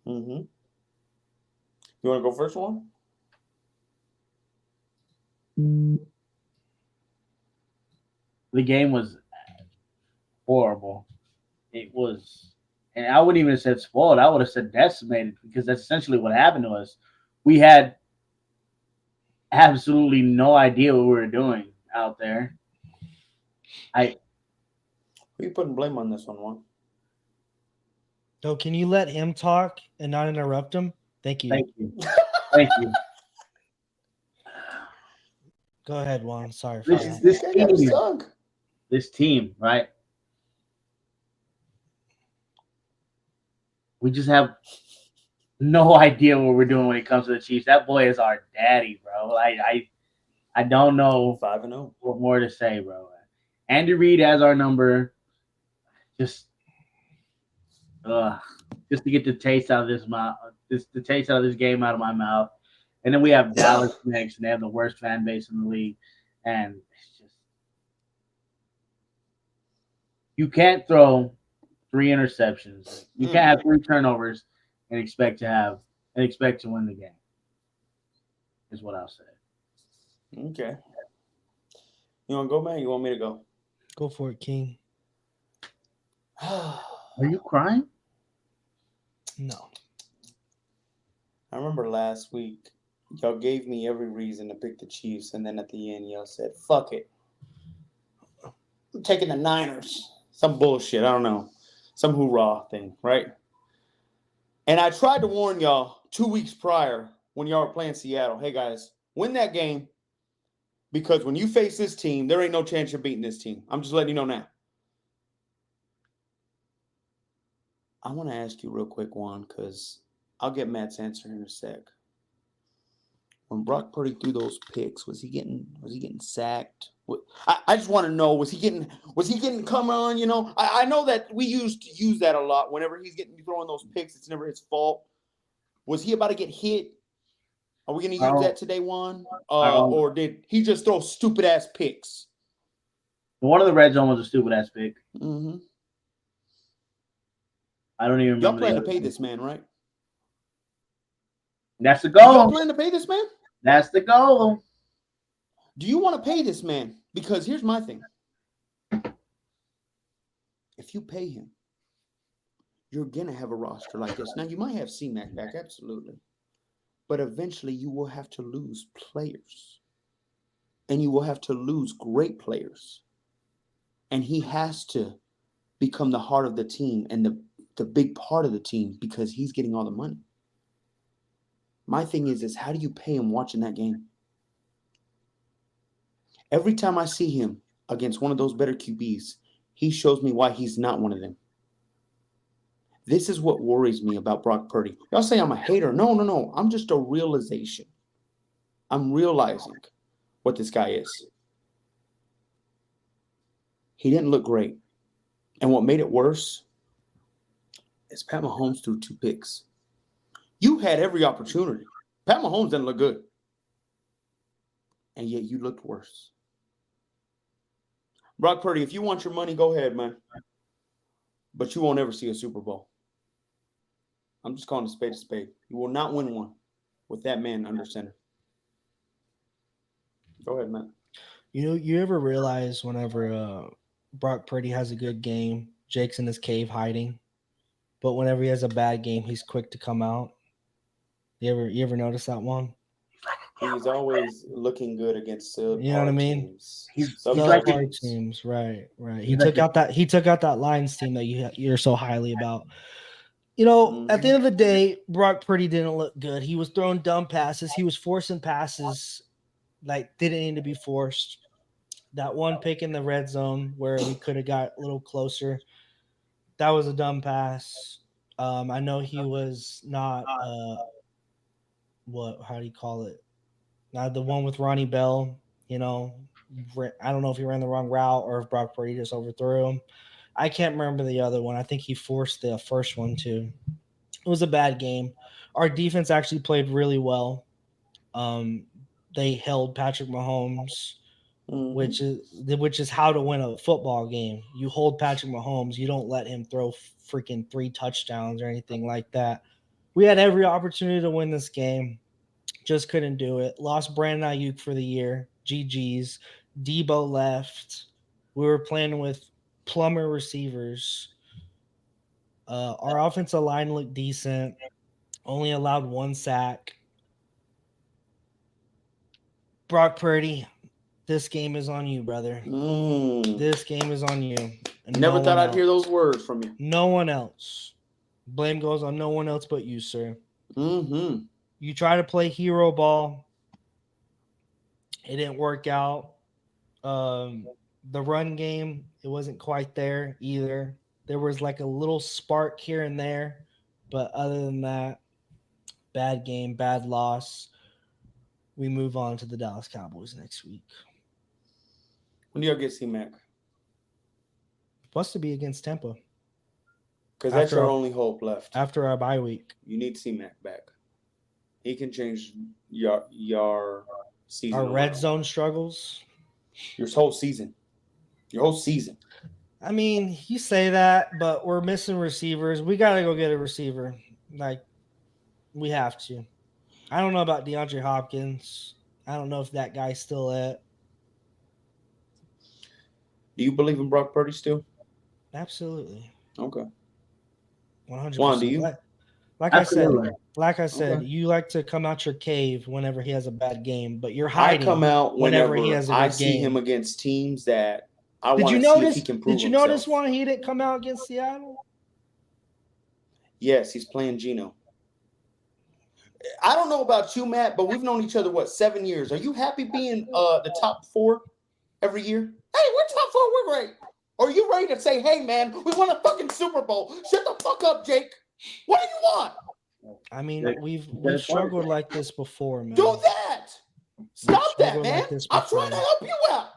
Mm-hmm. You want to go first, one? The game was horrible. It was, and I wouldn't even have said spoiled. I would have said decimated because that's essentially what happened to us. We had absolutely no idea what we were doing out there. Who you putting blame on this one? So can you let him talk and not interrupt him? Thank you. Thank you. Thank you. Go ahead, Juan. Sorry for that. This team, right? We just have no idea what we're doing when it comes to the Chiefs. That boy is our daddy, bro. I don't know 5-0. what more to say, bro. Andy Reid has our number. Just to get the taste out of this mouth, the taste out of this game out of my mouth. And then we have Dallas next, and they have the worst fan base in the league. And it's just you can't throw 3 interceptions. You can't have 3 turnovers and expect to win the game. Is what I'll say. Okay. You want to go, man? You want me to go? Go for it, King. Are you crying? No. I remember last week, y'all gave me every reason to pick the Chiefs, and then at the end, y'all said, fuck it. I'm taking the Niners. Some bullshit. I don't know. Some hoorah thing, right? And I tried to warn y'all 2 weeks prior when y'all were playing Seattle. Hey, guys, win that game because when you face this team, there ain't no chance you're beating this team. I'm just letting you know now. I want to ask you real quick, Juan, because I'll get Matt's answer in a sec. When Brock Purdy threw those picks, was he getting sacked? I just want to know, was he getting come on? You know, I know that we used to use that a lot. Whenever he's throwing those picks, it's never his fault. Was he about to get hit? Are we going to use that today, Juan? Or did he just throw stupid ass picks? One of the red zone was a stupid ass pick. Mm-hmm. I don't even remember. Y'all plan to pay this man, right? That's the Y'all goal. plan to pay this man? That's the goal. Do you want to pay this man? Because here's my thing. If you pay him, you're going to have a roster like this. Now, you might have C-Mac back, absolutely. But eventually, you will have to lose players. And you will have to lose great players. And he has to become the heart of the team and the big part of the team because he's getting all the money. My thing is how do you pay him watching that game? Every time I see him against one of those better QBs, he shows me why he's not one of them. This is what worries me about Brock Purdy. Y'all say I'm a hater. No. I'm just a realization. I'm realizing what this guy is. He didn't look great. And what made it worse is Pat Mahomes threw 2 picks. You had every opportunity. Pat Mahomes didn't look good. And yet you looked worse. Brock Purdy, if you want your money, go ahead, man. But you won't ever see a Super Bowl. I'm just calling a spade a spade. You will not win one with that man under center. Go ahead, man. You ever realize whenever Brock Purdy has a good game, Jake's in his cave hiding, but whenever he has a bad game, he's quick to come out? You ever notice that one? He's always looking good against subpar You know what I mean? teams. He's Subpar like Subpar teams, right. He took out that Lions team that you're so highly about. At the end of the day, Brock Purdy didn't look good. He was throwing dumb passes. He was forcing passes like didn't need to be forced. That one pick in the red zone where we could have got a little closer, that was a dumb pass. I know he was not how do you call it? Now the one with Ronnie Bell, I don't know if he ran the wrong route or if Brock Purdy just overthrew him. I can't remember the other one. I think he forced the first one too. It was a bad game. Our defense actually played really well. They held Patrick Mahomes, which is how to win a football game. You hold Patrick Mahomes. You don't let him throw freaking 3 touchdowns or anything like that. We had every opportunity to win this game. Just couldn't do it. Lost Brandon Ayuk for the year. GG's. Debo left. We were playing with plumber receivers. Our offensive line looked decent. Only allowed 1 sack. Brock Purdy, this game is on you, brother. This game is on you. And Never thought I'd hear those words from you. No one else. Blame goes on no one else but you, sir. You try to play hero ball. It didn't work out. The run game, it wasn't quite there either. There was like a little spark here and there. But other than that, bad game, bad loss. We move on to the Dallas Cowboys next week. When do y'all get C-Mac? Supposed to be against Tampa. Because that's your only hope left. After our bye week. You need C-Mac back. He can change your season. Our red zone struggles. Your whole season. I mean, you say that, but we're missing receivers. We got to go get a receiver. Like, we have to. I don't know about DeAndre Hopkins. I don't know if that guy's still it. Do you believe in Brock Purdy still? Absolutely. Okay. 100%. Juan, do you? Like I said, you like to come out your cave whenever he has a bad game, but you're hiding. I come out whenever he has a I good see game. him against teams that I want to see if he can prove himself. Did you notice one he didn't come out against Seattle? Yes, he's playing Geno. I don't know about you, Matt, but we've known each other, 7 years? Are you happy being the top 4 every year? Hey, we're top 4. We're great. Or are you ready to say, hey, man, we won a fucking Super Bowl. Shut the fuck up, Jake. What do you want? I mean, we've struggled like this before, man. Do that. Stop that, man. I'm trying to help you out.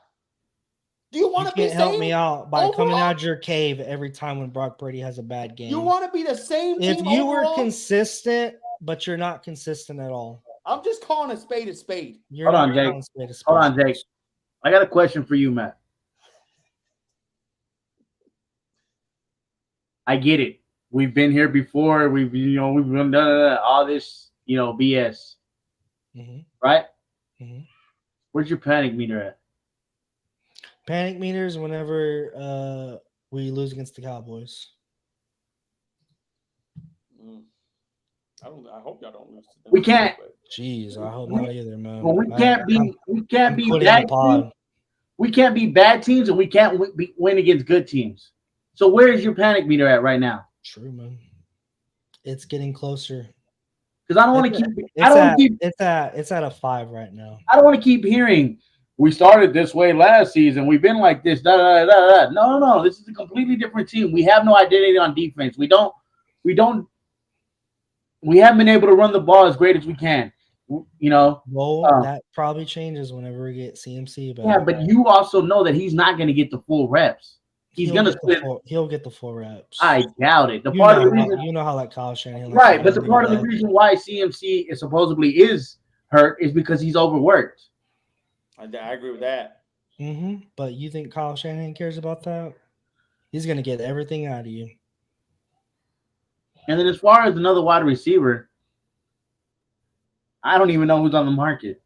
Do you want to be You can't help me out by coming out of your cave every time when Brock Purdy has a bad game. You want to be the same if team you overall? were consistent, but you're not consistent at all. I'm just calling a spade a spade. Hold on, Jake. I got a question for you, Matt. I get it. We've been here before. We've done all this, BS. Mm-hmm. Right? Mm-hmm. Where's your panic meter at? Panic meters whenever we lose against the Cowboys. I hope y'all don't lose to them. We can't. Jeez, I hope not either, man. Well, we can't be I'm quitting the bad pod. teams. We can't be bad teams, and we can't win against good teams. So where is your panic meter at right now? True, man. It's getting closer. Because I don't want to keep. It's at a 5 right now. I don't want to keep hearing. We started this way last season. We've been like this. Da, da, da, da. No. This is a completely different team. We have no identity on defense. We haven't been able to run the ball as great as we can. You know. Well, that probably changes whenever we get CMC back. Yeah, but you also know that he's not going to get the full reps. He'll get the full reps. I doubt it. You know how like Kyle Shanahan. Right, but the part of the reason why CMC is supposedly hurt is because he's overworked. I agree with that. Mm-hmm. But you think Kyle Shanahan cares about that? He's going to get everything out of you. And then as far as another wide receiver, I don't even know who's on the market.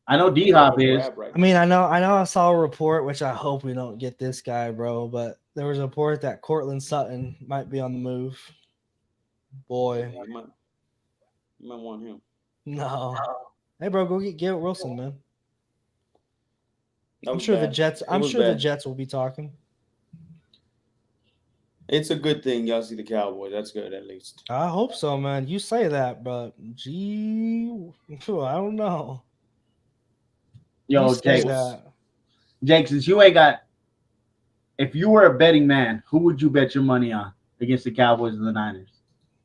I know D-Hop is. I mean, I know I saw a report, which I hope we don't get this guy, bro, but there was a report that Courtland Sutton might be on the move. Boy. You might want him. No. Hey, bro, go get Garrett Wilson, man. I'm sure the Jets will be talking. It's a good thing y'all see the Cowboys. That's good, at least. I hope so, man. You say that, but gee, I don't know. Yo, Jake, since you ain't got, if you were a betting man, who would you bet your money on against the Cowboys and the Niners?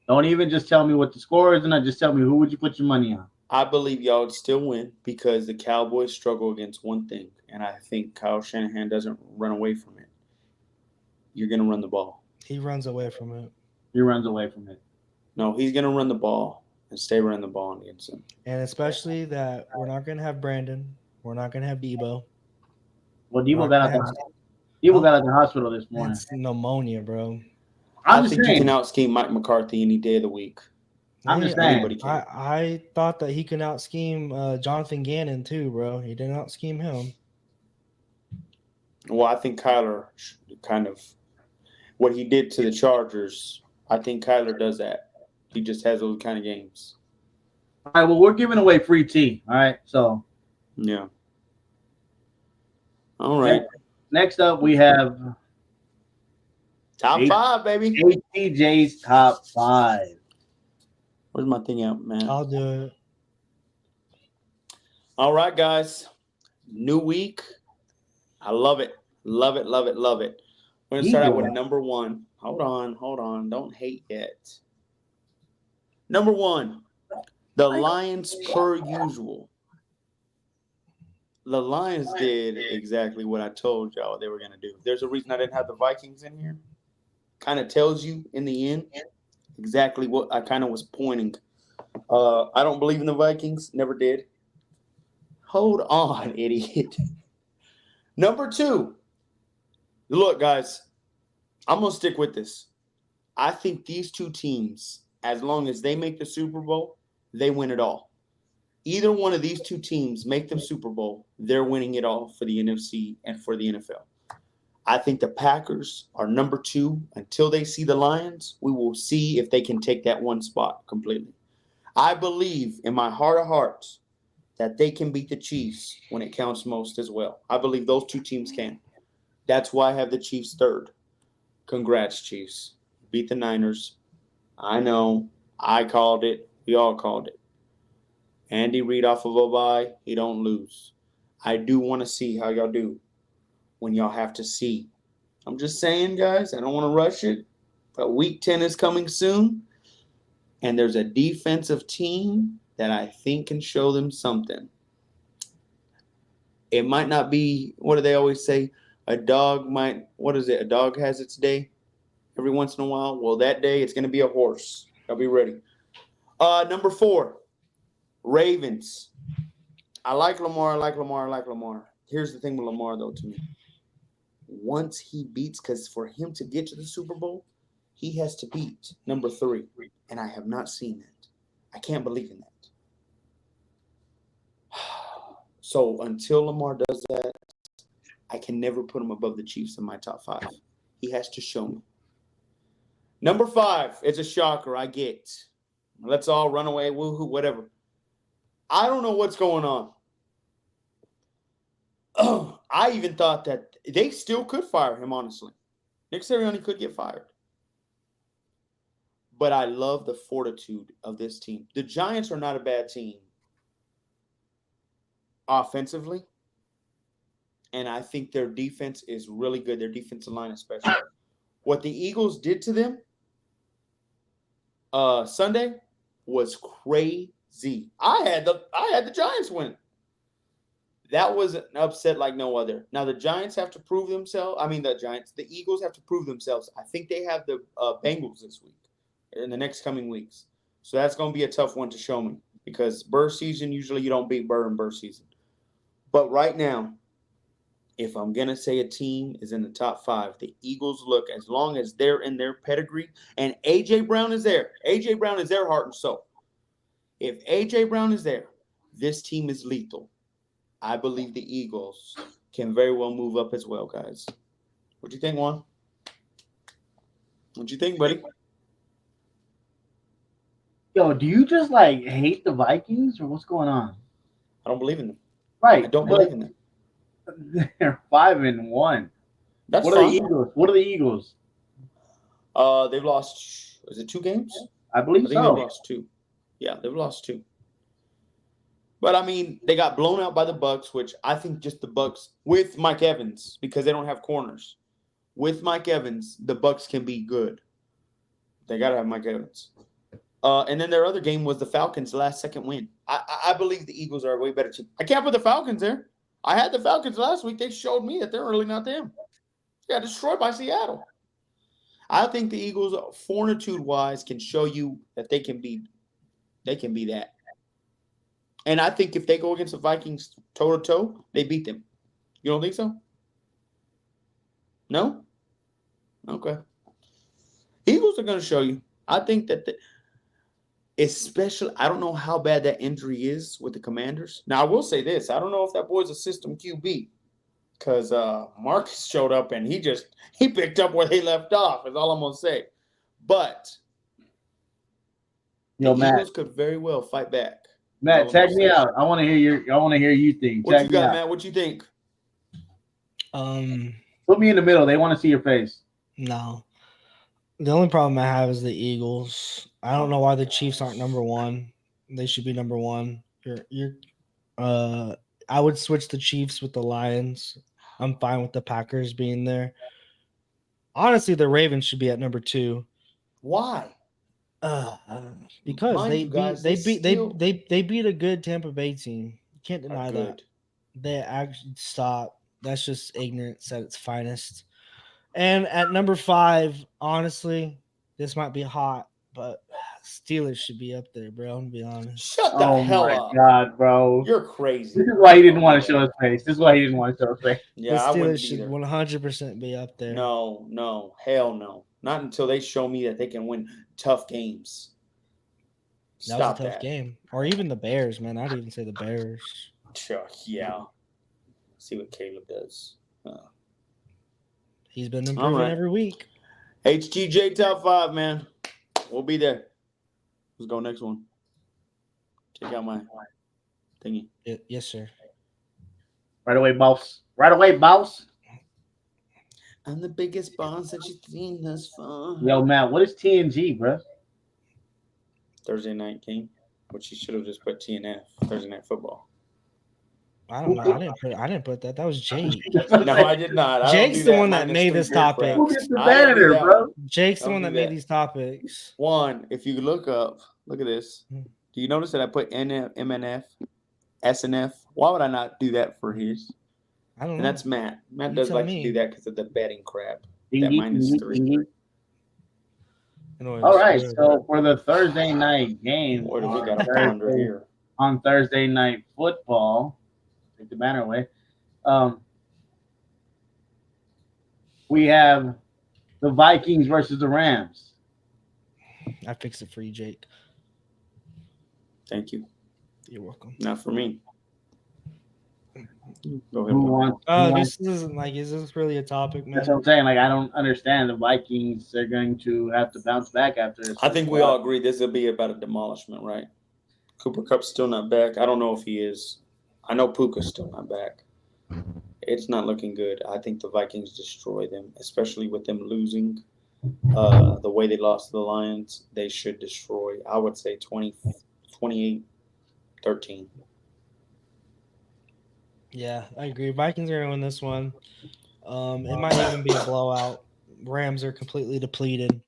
Don't even just tell me what the score is, and just tell me who would you put your money on. I believe y'all would still win because the Cowboys struggle against one thing, and I think Kyle Shanahan doesn't run away from it. You're going to run the ball. He runs away from it. He runs away from it. No, he's going to run the ball and stay running the ball against him. And especially that we're not going to have Brandon. We're not going to have Debo. Well, Debo got out the hospital this morning. It's pneumonia, bro. I think you can out-scheme Mike McCarthy any day of the week. I'm just saying. I thought that he could out-scheme Jonathan Gannon too, bro. He didn't out-scheme him. Well, I think Kyler kind of what he did to the Chargers. I think Kyler does that. He just has those kind of games. All right. Well, we're giving away free tea. All right. So. Yeah. All right. Next up, we have top 5, baby. ATJ's top 5. Where's my thing out, man? I'll do it. All right, guys. New week. I love it. Love it, love it, love it. We're going to start out with number 1. Hold on. Don't hate yet. Number 1, the Lions per usual. The Lions did exactly what I told y'all they were going to do. There's a reason I didn't have the Vikings in here. Kind of tells you in the end exactly what I kind of was pointing. I don't believe in the Vikings. Never did. Hold on, idiot. Number 2. Look, guys, I'm going to stick with this. I think these two teams, as long as they make the Super Bowl, they win it all. Either one of these two teams make the Super Bowl, they're winning it all for the NFC and for the NFL. I think the Packers are number 2. Until they see the Lions, we will see if they can take that one spot completely. I believe in my heart of hearts that they can beat the Chiefs when it counts most as well. I believe those two teams can. That's why I have the Chiefs 3rd. Congrats, Chiefs. Beat the Niners. I know. I called it. We all called it. Andy Reid off of a bye, he don't lose. I do want to see how y'all do when y'all have to see. I'm just saying, guys, I don't want to rush it, but week 10 is coming soon, and there's a defensive team that I think can show them something. It might not be, what do they always say? A dog has its day every once in a while. Well, that day it's going to be a horse. I'll be ready. Number 4. Ravens. I like Lamar. Here's the thing with Lamar, though, to me. Once he beats, because for him to get to the Super Bowl, he has to beat number 3. And I have not seen that. I can't believe in that. So until Lamar does that, I can never put him above the Chiefs in my top 5. He has to show me. Number 5, it's a shocker. I get. Let's all run away, woohoo, whatever. I don't know what's going on. I even thought that they still could fire him, honestly. Nick Sirianni could get fired. But I love the fortitude of this team. The Giants are not a bad team offensively. And I think their defense is really good, their defensive line especially. What the Eagles did to them Sunday was crazy. I had the Giants win. That was an upset like no other. Now the Giants have to prove themselves. The Eagles have to prove themselves. I think they have the Bengals this week, in the next coming weeks. So that's going to be a tough one to show me because Burr season, usually you don't beat Burr in Burr season. But right now, if I'm going to say a team is in the top 5, the Eagles look, as long as they're in their pedigree, and A.J. Brown is there. A.J. Brown is their heart and soul. If A.J. Brown is there, this team is lethal. I believe the Eagles can very well move up as well, guys. What do you think, Juan? What do you think, buddy? Yo, do you just like hate the Vikings or what's going on? I don't believe in them. Right. I don't believe in them. They're 5-1. That's What fine. are the Eagles? What are the Eagles? They've lost, is it 2 games? I believe I think so. they've lost 2. Yeah, they've lost 2. But, I mean, they got blown out by the Bucs, which I think just the Bucs with Mike Evans, because they don't have corners. With Mike Evans, the Bucs can be good. They got to have Mike Evans. And then their other game was the Falcons' last-second win. I believe the Eagles are a way better team. I can't put the Falcons there. I had the Falcons last week. They showed me that they're really not them. They got destroyed by Seattle. I think the Eagles, fortitude-wise, can show you that they can be that. And I think if they go against the Vikings toe-to-toe, they beat them. You don't think so? No? Okay. Eagles are going to show you. I think that especially, I don't know how bad that injury is with the Commanders. Now, I will say this. I don't know if that boy's a system QB because Marcus showed up and he picked up where they left off is all I'm going to say. But the Eagles could very well fight back. Matt, tag me out. I want to hear you think. What you got, Matt? What you think? Put me in the middle. They want to see your face. No. The only problem I have is the Eagles. I don't know why the Chiefs aren't number 1. They should be number 1. I would switch the Chiefs with the Lions. I'm fine with the Packers being there. Honestly, the Ravens should be at number 2. Why? Because Mind they beat a good Tampa Bay team. You can't deny that. They actually stop. That's just ignorance at its finest. And at number 5, honestly, this might be hot, but Steelers should be up there, bro. I'm gonna be honest. Shut the hell up. Oh my God, bro. You're crazy. This is why he didn't want to show his face. Yeah, the Steelers should 100% be up there. No, hell no. Not until they show me that they can win tough games. That was a tough game. Or even the Bears, man. I'd even say the Bears. Yeah. See what Caleb does. He's been improving every week. HTJ top 5, man. We'll be there. Let's go next one. Check out my thingy. Yes, sir. Right away, boss. I'm the biggest boss that you've seen thus far. Yo, Matt, what is TNG, bro? Thursday Night King, which you should have just put TNF, Thursday Night Football. I don't know. I didn't put that. That was Jake. No, I did not. Jake's the one that made this topic. Who gets the banner, bro? Jake's the one that made these topics. One, if you look at this. Do you notice that I put MNF, SNF? Why would I not do that for his? I don't know. And that's Matt. Matt does like to do that because of the betting crap. That -3. All right, so for the Thursday night game, What do we got a calendar here? On Thursday Night Football, take the banner away. We have the Vikings versus the Rams. I fixed it for you, Jake. Thank you. You're welcome. Not for me. Go ahead. Who Will. wants? Oh, this isn't like, is this really a topic, man? That's what I'm saying. Like, I don't understand. The Vikings are going to have to bounce back after. I think we all agree this will be about a demolishment, right? Cooper Cup's still not back. I don't know if he is. I know Puka's still not back. It's not looking good. I think the Vikings destroy them, especially with them losing the way they lost to the Lions. They should destroy, I would say, 28-13. Yeah, I agree. Vikings are gonna win this one. It might even be a blowout. Rams are completely depleted.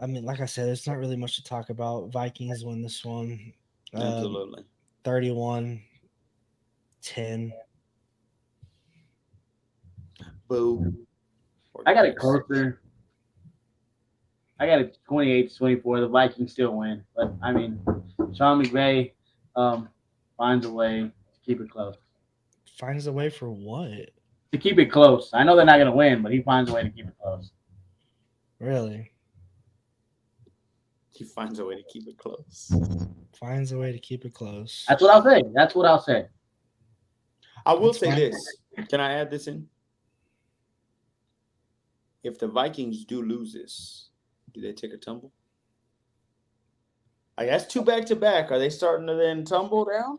I mean, like I said, it's not really much to talk about. Vikings win this one. Absolutely. 31-10. Boo. I got it closer. I got it 28-24. The Vikings still win, but I mean, Sean McVay finds a way to keep it close. Finds a way for what? To keep it close. I know they're not going to win, but he finds a way to keep it close. Really? He finds a way to keep it close. Finds a way to keep it close. That's what I'll say. That's what I'll say. I will That's say fine. this. Can I add this in? If the Vikings do lose this, do they take a tumble? I guess 2 back-to-back. Are they starting to then tumble down?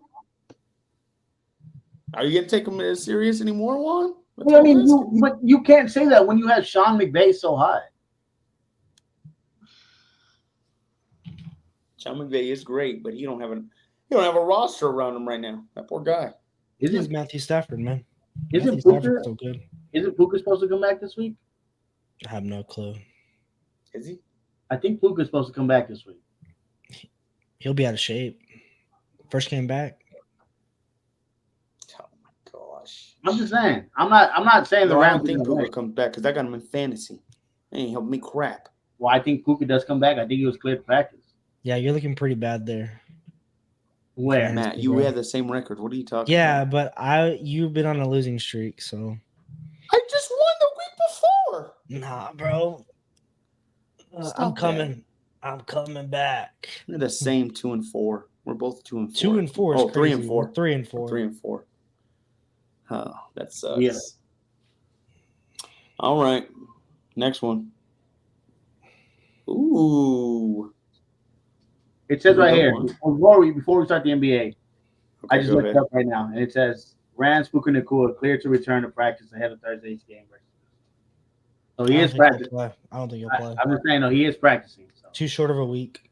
Are you going to take them as serious anymore, Juan? I mean, but you can't say that when you have Sean McVay so high. Sean McVay is great, but he don't have a roster around him right now. That poor guy. He's Isn't Matthew Stafford, man. isn't Matthew Stafford's Puka, so good. isn't Puka supposed to come back this week? I have no clue. Is he? I think Puka's supposed to come back this week. He'll be out of shape. First came back. Oh my gosh. I'm just saying. I'm not saying the No, I Rams don't think are gonna Puka win. comes back because I got him in fantasy. They ain't helping me crap. Well, I think Puka does come back. I think he was cleared to practice. Yeah, you're looking pretty bad there. Where? Okay. Matt, you bro. had the same record. What are you talking Yeah, about? but you've been on a losing streak, so I just won the week before. nah, bro. Stop I'm that. coming. I'm coming back. We're the same 2-4. We're both 2-4. 2-4 is Oh, 3 crazy. and 4. We're 3 and 4. 3 and 4. Oh, that sucks. Yeah. All right. Next one. Ooh. It says right Good here one. before we start the NBA. I Okay, just go looked ahead. it up right now, and it says Rams Puka Nacua cleared to return to practice ahead of Thursday's game. So he is practicing. I don't think he'll play. I'm just saying, no, he is practicing. So. Too short of a week.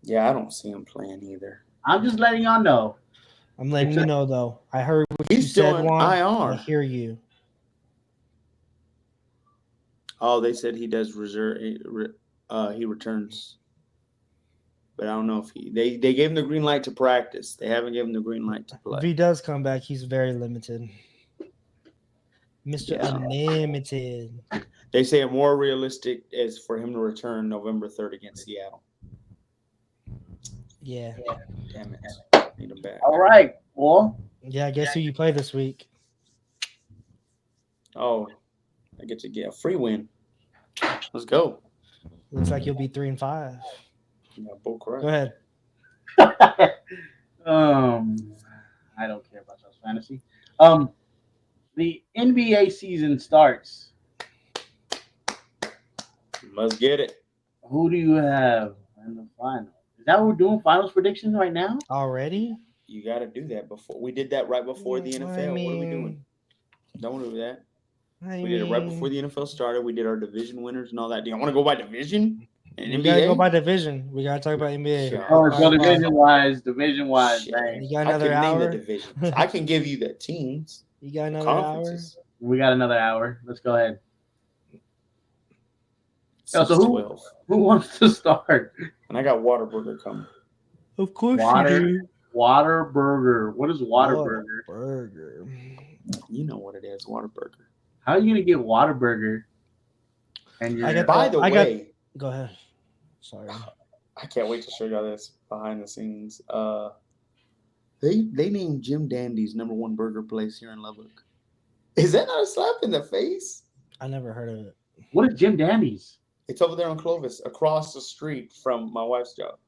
Yeah, I don't see him playing either. I'm just letting y'all know. I'm letting you know, though. I heard what you He's still said, in Juan. I IR. hear you. Oh, they said he does reserve. He returns, but I don't know if they gave him the green light to practice. They haven't given him the green light to If play. he does come back, he's very limited. Mr. Yeah. Unlimited. They say a more realistic is for him to return November 3rd against Seattle. Yeah. Damn it, need him back. All right, well, Yeah, guess who you play this week? Oh, I get to get a free win. Let's go. Looks like you'll be 3 and 5. Yeah, bull crap. Go ahead. I don't care about y'all's fantasy. The NBA season starts. Let's get it. Who do you have in the final? Is that what we're doing? Finals predictions right now? Already? You got to do that before. We did that right before the NFL. What are we doing? Don't do that. We did it right before the NFL started. We did our division winners and all that. Do you want to go by division? We gotta go by division. We gotta talk about NBA. Yeah. Oh, so Alright, division wise, Shit. dang. You got I another can name the hour? divisions. I can give you the teams, You got the another hour? conferences. We got another hour. Let's go ahead. So so who- 12. Who wants to start? And I got Waterburger coming. Of course Water- you do. Waterburger. What is Waterburger? Burger. You know what it is, Waterburger. How are you gonna get Waterburger? And you're I got By the I got- way, Go ahead. Sorry. I can't wait to show y'all this behind the scenes. They named Jim Dandy's #1 burger place here in Lubbock. Is that not a slap in the face? I never heard of it. what is Jim Dandy's? It's over there on Clovis, across the street from my wife's job.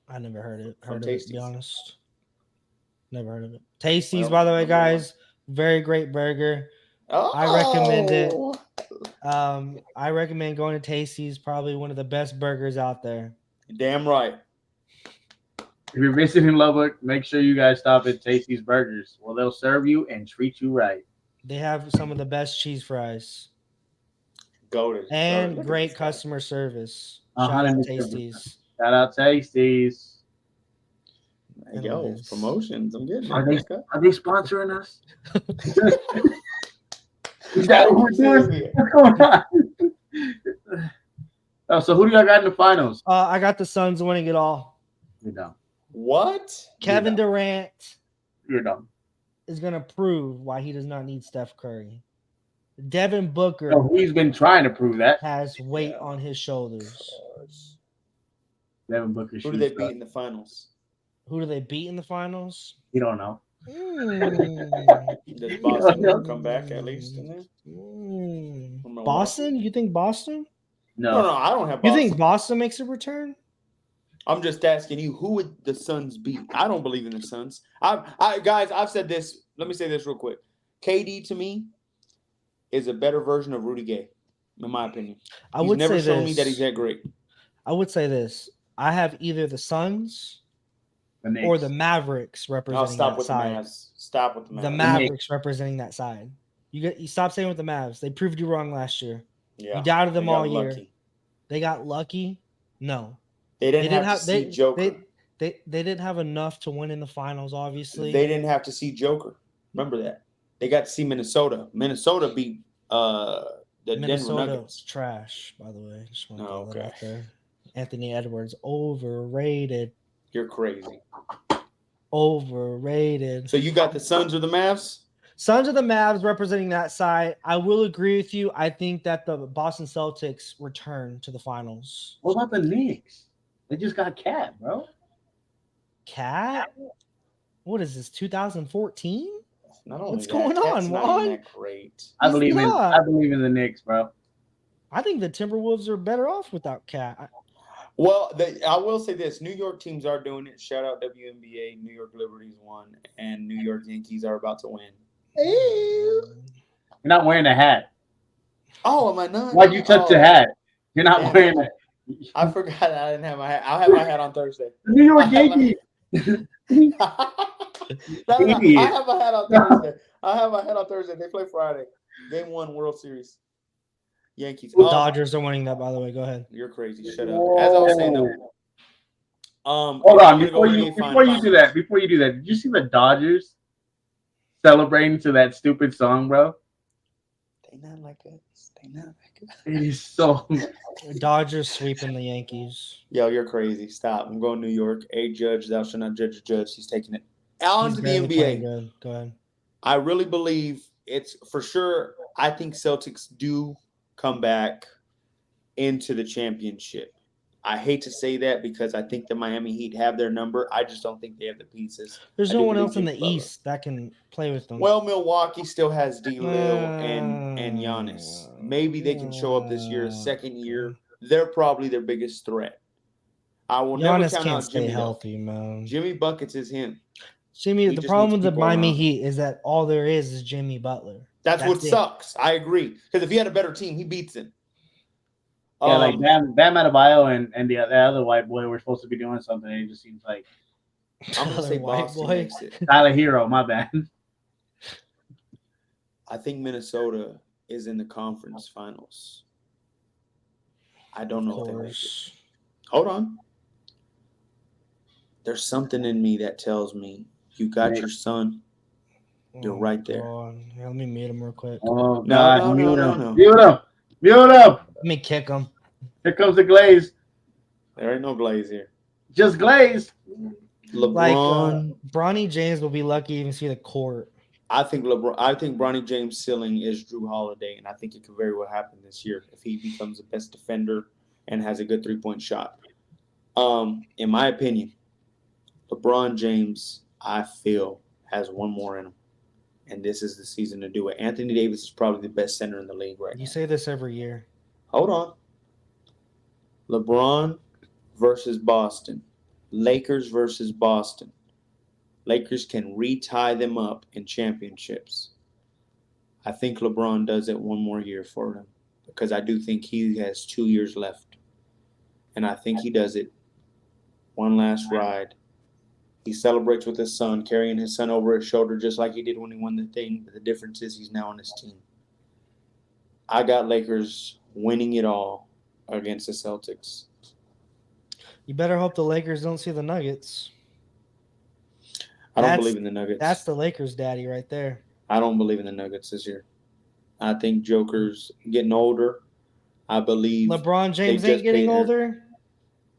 I never heard it. From Heard of it, to be Tasties. honest. Never heard of it. Tasties, Well, by the way, number one. guys. Very great burger. Oh, I recommend it. I recommend going to Tasties. Probably one of the best burgers out there. Damn right. If you're visiting Lubbock, make sure you guys stop at Tasty's Burgers. Well, they'll serve you and treat you right. They have some of the best cheese fries Goated. and Look at great this guy. customer service. Shout out 100%. Tasties. Shout out Tasties. Hey, yo, Anyways. promotions. I'm getting Are it. Are they sponsoring us? Is that what we're doing? What's going on? Oh, so who do y'all got in the finals? I got the Suns winning it all. You're dumb. What? Kevin dumb. Durant You're dumb. is going to prove why he does not need Steph Curry. Devin Booker Oh, he's been trying to prove that. has weight on his shoulders. Devin Booker. Who do they beat in the finals? Who do they beat in the finals? You don't know. Does Boston ever come back at least in there? From Milwaukee? Boston? You think Boston? No, I don't have You Boston. think Boston makes a return? I'm just asking you, who would the Suns beat? I don't believe in the Suns. Guys, I've said this. Let me say this real quick. KD to me is a better version of Rudy Gay, in my opinion. I He's would never say shown this. me that he's that great. I would say this. I have either the Suns The Knicks. or the Mavericks I'll representing stop that with side. the Mavs. Stop with the Mavs. The Mavericks representing that side. You stop saying with the Mavs. They proved you wrong last year. Yeah, You doubted them they got all year. lucky. They got lucky. No, They didn't have to see Joker. They didn't have enough to win in the finals. Obviously, They didn't have to see Joker. Remember that. They got to see Minnesota. Minnesota beat the Denver Minnesota's Nuggets. trash, by the way. Just want to Oh, throw that okay. out there. Anthony Edwards overrated. You're crazy. Overrated. So you got the Suns or the Mavs? Suns of the Mavs representing that side. I will agree with you. I think that the Boston Celtics return to the finals. What about the Knicks? They just got Cat, bro. Cat? What is this? 2014? Not only What's that, going Cat's on, not Juan? even that great. I He's believe not. I believe in the Knicks, bro. I think the Timberwolves are better off without Cat. Well, I will say this: New York teams are doing it. Shout out WNBA. New York Liberties won, and New York Yankees are about to win. You're not wearing a hat. Oh, am I not? Why'd you touch the hat? You're not Damn. wearing it. I forgot I didn't have my hat. I'll have my hat on Thursday. The New York I have my- Yankees. No, Idiot. I have my hat on Thursday. They play Friday. Game 1 World Series. Yankees. The Dodgers are winning that, by the way. Go ahead. You're crazy. Shut up. As I was saying though. Hold I'm on, gonna go before you do that, did you see the Dodgers celebrating to that stupid song, bro? They not like us. They not like us. It is so. Dodgers sweeping the Yankees. Yo, you're crazy. Stop. I'm going to New York. A judge, thou shalt not judge a judge. He's taking it. On He's to the barely playing NBA. good. Go ahead. I really believe it's for sure. I think Celtics do come back into the championship. I hate to say that because I think the Miami Heat have their number. I just don't think they have the pieces. There's I no do one believe else in the Jimmy Butler. East that can play with them. Well, Milwaukee still has D-Lil and Giannis. Maybe they can show up this year, second year. They're probably their biggest threat. I will never Giannis count can't out stay Jimmy. healthy, man. Jimmy Buckets is him. Jimmy, He the just problem needs with to the keep Miami going on. Heat is that all there is Jimmy Butler. That's what it. sucks. I agree. Because if he had a better team, he beats him. Yeah, like Bam Adebayo and the other white boy were supposed to be doing something. And it just seems like I'm gonna say White Boston boy. makes it. Tyler Hero. My bad. I think Minnesota is in the conference finals. I don't know if they make it. Hold on. There's something in me that tells me you got your son. You're right there. Yeah, let me mute him real quick. Oh No, God! no, Mute no, him. no. Mute him. Mute him. Let me kick him. Here comes the glaze. There ain't no glaze here. Just glaze. Like LeBron. Bronny James will be lucky to even see the court. I think Bronny James' ceiling is Drew Holiday, and I think it could very well happen this year if he becomes the best defender and has a good 3-point shot. In my opinion, LeBron James, I feel, has one more in him, and this is the season to do it. Anthony Davis is probably the best center in the league right now. You say this every year. Hold on. LeBron versus Boston. Lakers versus Boston. Lakers can retie them up in championships. I think LeBron does it one more year for them because I do think he has 2 years left. And I think he does it one last ride. He celebrates with his son, carrying his son over his shoulder just like he did when he won the thing. But the difference is he's now on his team. I got Lakers winning it all against the Celtics. You better hope the Lakers don't see the Nuggets. I don't believe in the Nuggets. That's the Lakers' daddy right there. I don't believe in the Nuggets this year. I think Joker's getting older. I believe LeBron James ain't getting older.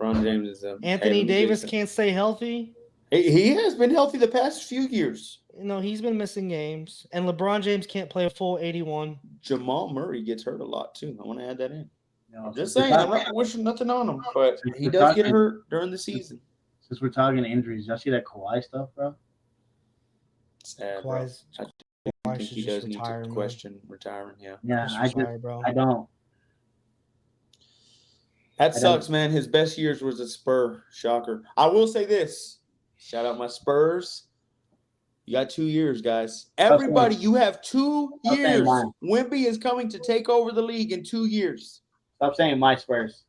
LeBron James is Anthony Davis can't stay healthy. He has been healthy the past few years. He's been missing games. And LeBron James can't play a full 81. Jamal Murray gets hurt a lot, too. I want to add that in. No, Just saying, I'm not wishing nothing on him, but he does get hurt during the season. Since we're talking injuries, y'all see that Kawhi stuff, bro? Sad, bro. I think he does need to question retiring. Yeah, I don't. That sucks, man. His best years was a Spur. Shocker. I will say this. Shout out my Spurs. You got 2 years, guys. Everybody, you have 2 years. Wemby is coming to take over the league in 2 years. Stop saying my Spurs.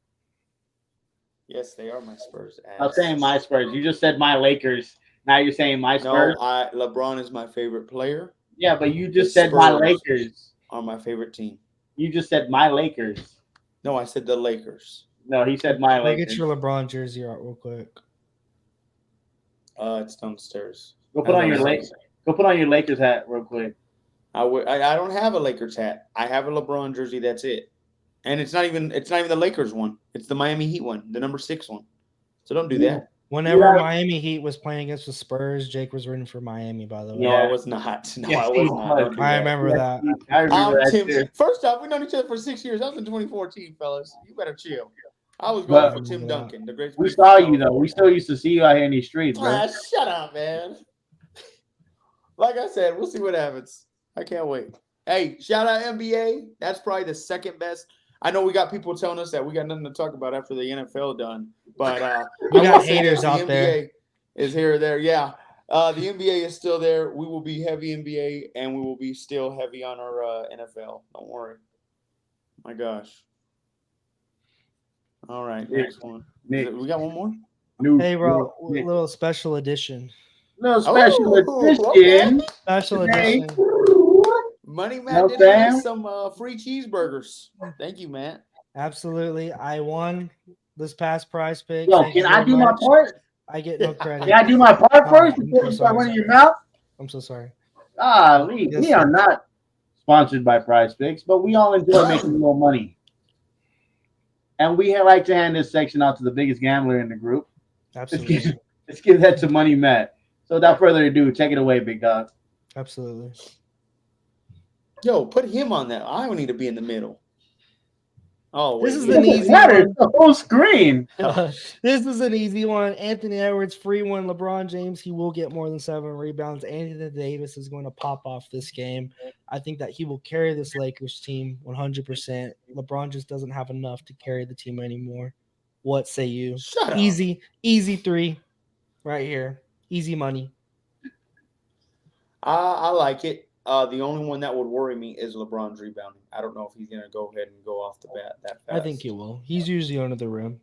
Yes, they are my Spurs. Stop saying my Spurs. You just said my Lakers. Now you're saying my Spurs. No, LeBron is my favorite player. Yeah, but you just said my Lakers are my favorite team. You just said my Lakers. No, I said the Lakers. No, he said my Lakers. Get your LeBron jersey out real quick. It's downstairs. Go put on your Lakers. Go put on your Lakers hat real quick. I don't have a Lakers hat. I have a LeBron jersey. That's it. And it's not even the Lakers one. It's the Miami Heat one, the number 6 one. So don't do that. Whenever Miami Heat was playing against the Spurs, Jake was rooting for Miami, by the way. No, I was not. No, I was not. I remember that. I remember that. First off, we've known each other for 6 years. That was in 2014, fellas. You better chill. I was going for Tim Duncan, the great. We saw you, though. We still used to see you out here in these streets, bro. Shut up, man. Like I said, we'll see what happens. I can't wait. Hey, shout out NBA. That's probably the second best. I know we got people telling us that we got nothing to talk about after the NFL done, but we got haters out there. NBA is here or there. Yeah, the NBA is still there. We will be heavy NBA, and we will be still heavy on our NFL. Don't worry. My gosh. All right, next one. We got one more? Hey, bro, little special edition. Little special edition. Okay. Special edition. Money Matt did win some free cheeseburgers. Thank you, Matt. Absolutely. I won this past prize pick. Yo, can I do my part? I get no credit. Can I do my part first before you start running your mouth? I'm so sorry. We are not sponsored by Prize Picks, but we all enjoy making more money. And we like to hand this section out to the biggest gambler in the group. Absolutely. Let's give that to Money Matt. So without further ado, take it away, big dog. Absolutely. Yo, put him on that. I don't need to be in the middle. Oh, this is an easy one. The whole screen. This is an easy one. Anthony Edwards, free one. LeBron James, he will get more than 7 rebounds. Anthony Davis is going to pop off this game. I think that he will carry this Lakers team 100%. LeBron just doesn't have enough to carry the team anymore. What say you? Shut up. Easy 3 right here. Easy money. I like it. The only one that would worry me is LeBron's rebounding. I don't know if he's going to go ahead and go off the bat that fast. I think he will. He's usually under the rim.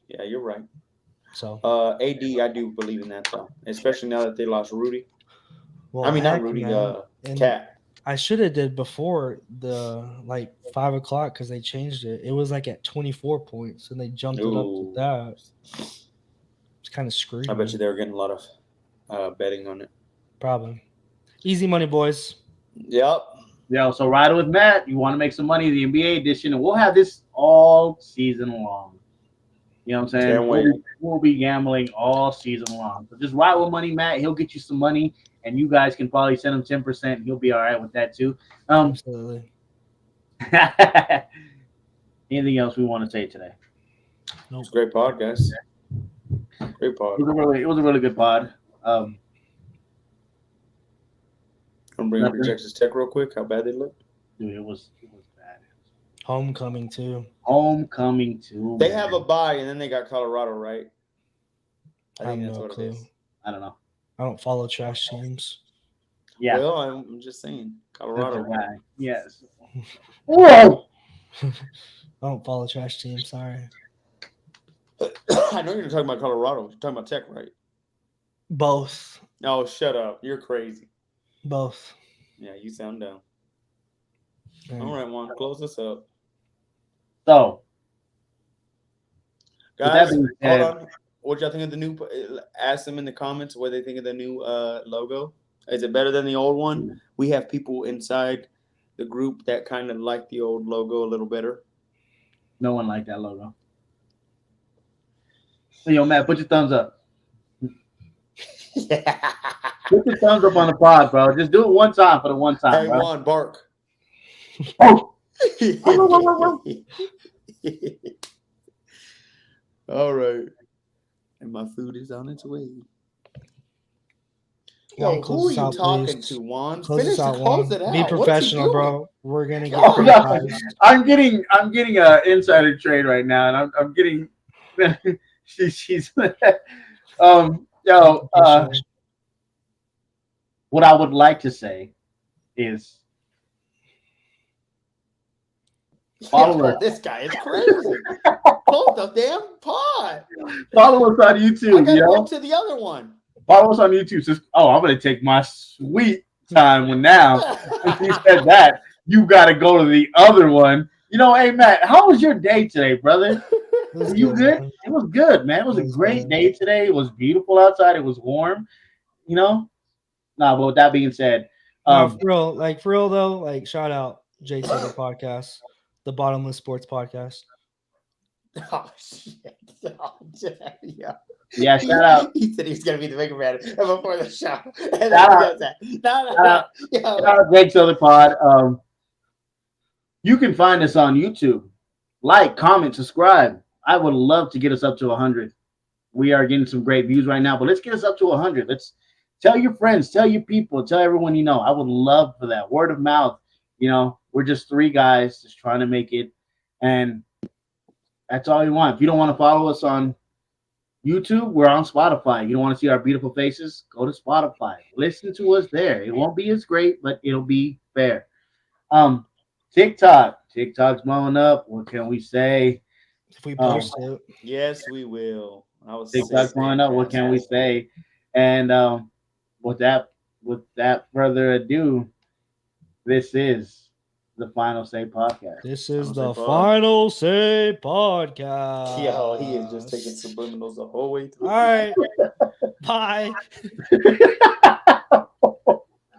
Yeah, you're right. So AD, I do believe in that, though, especially now that they lost Rudy. Well, I mean, not Rudy, Cat. I should have did before the 5 o'clock because they changed it. It was at 24 points and they jumped it up to that. It's kind of screwed. I bet you they were getting a lot of betting on it. Probably. Easy money, boys. Yep. Yeah, so ride with Matt. You want to make some money, the NBA edition, and we'll have this all season long. You know what I'm saying? We'll be gambling all season long. So just ride with Money Matt. He'll get you some money, and you guys can probably send him 10%. He'll be all right with that, too. Absolutely. Anything else we want to say today? Nope. It's a great pod, guys. Great pod. It was a really good pod. I'm bringing up Texas Tech real quick. How bad they looked. Dude, it was bad. Homecoming too. They have a bye, and then they got Colorado, right? I think that's what it is. I don't know. I don't follow trash teams. Yeah, Well, I'm just saying, that's Colorado. the guy. Yes. Whoa. I don't follow trash teams. Sorry. I know you're talking about Colorado. You're talking about Tech, right? Both. No, shut up. You're crazy. Both. Yeah, you sound dumb. Yeah. All right, Juan, close this up. So, with that Guys, being hold said, on. What y'all think of the new? Ask them in the comments what they think of the new logo. Is it better than the old one? We have people inside the group that kind of like the old logo a little better. no one liked that logo. Hey, yo, Matt, put your thumbs up. Yeah. Put your thumbs up on the pod, bro. Just do it one time for the one time, Hey, bro. Juan, bark. Oh, All right. And my food is on its way. Juan, Yo, close who are this you out, talking please. to, Juan? Close Finish this out, close Juan. it out. Be What is he professional, doing? bro. We're gonna get Oh, no. franchised. I'm getting a insider trade right now, and I'm getting she's yo what I would like to say is follow Yo, us. this guy is crazy. Close the damn pod. Follow us on I YouTube, gotta go yo. to the other one. Follow us on YouTube. I'm gonna take my sweet time when now. If you said that, you gotta go to the other one. You know, hey Matt, how was your day today, brother? It was Were you good? man. It was good, man. It was a It was great good. day today. It was beautiful outside. It was warm. You know. Nah, but with that being said, No, for real though, like shout out Jay Taylor podcast, the Bottomless Sports Podcast. Oh shit! Oh, yeah. yeah, shout out, He said he was gonna be the bigger man before the show. And Shout then he does that. No. shout out Jake Taylor Pod. You can find us on YouTube. Like, comment, subscribe. I would love to get us up to 100. We are getting some great views right now, but let's get us up to 100. Let's tell your friends, tell your people, tell everyone you know. I would love for that word of mouth. You know, we're just three guys just trying to make it, and that's all you want. If you don't want to follow us on YouTube, we're on Spotify. You don't want to see our beautiful faces? Go to Spotify. Listen to us there. It won't be as great, but it'll be fair. TikTok's blowing up. What can we say? If we post it, Yes, we will. I was TikTok's blowing up. What can we say? And without further ado, this is the Final Say podcast. this is Final the Say Pod. Final Say Podcast. Yo, he is just taking subliminals the whole way through. All right. Bye.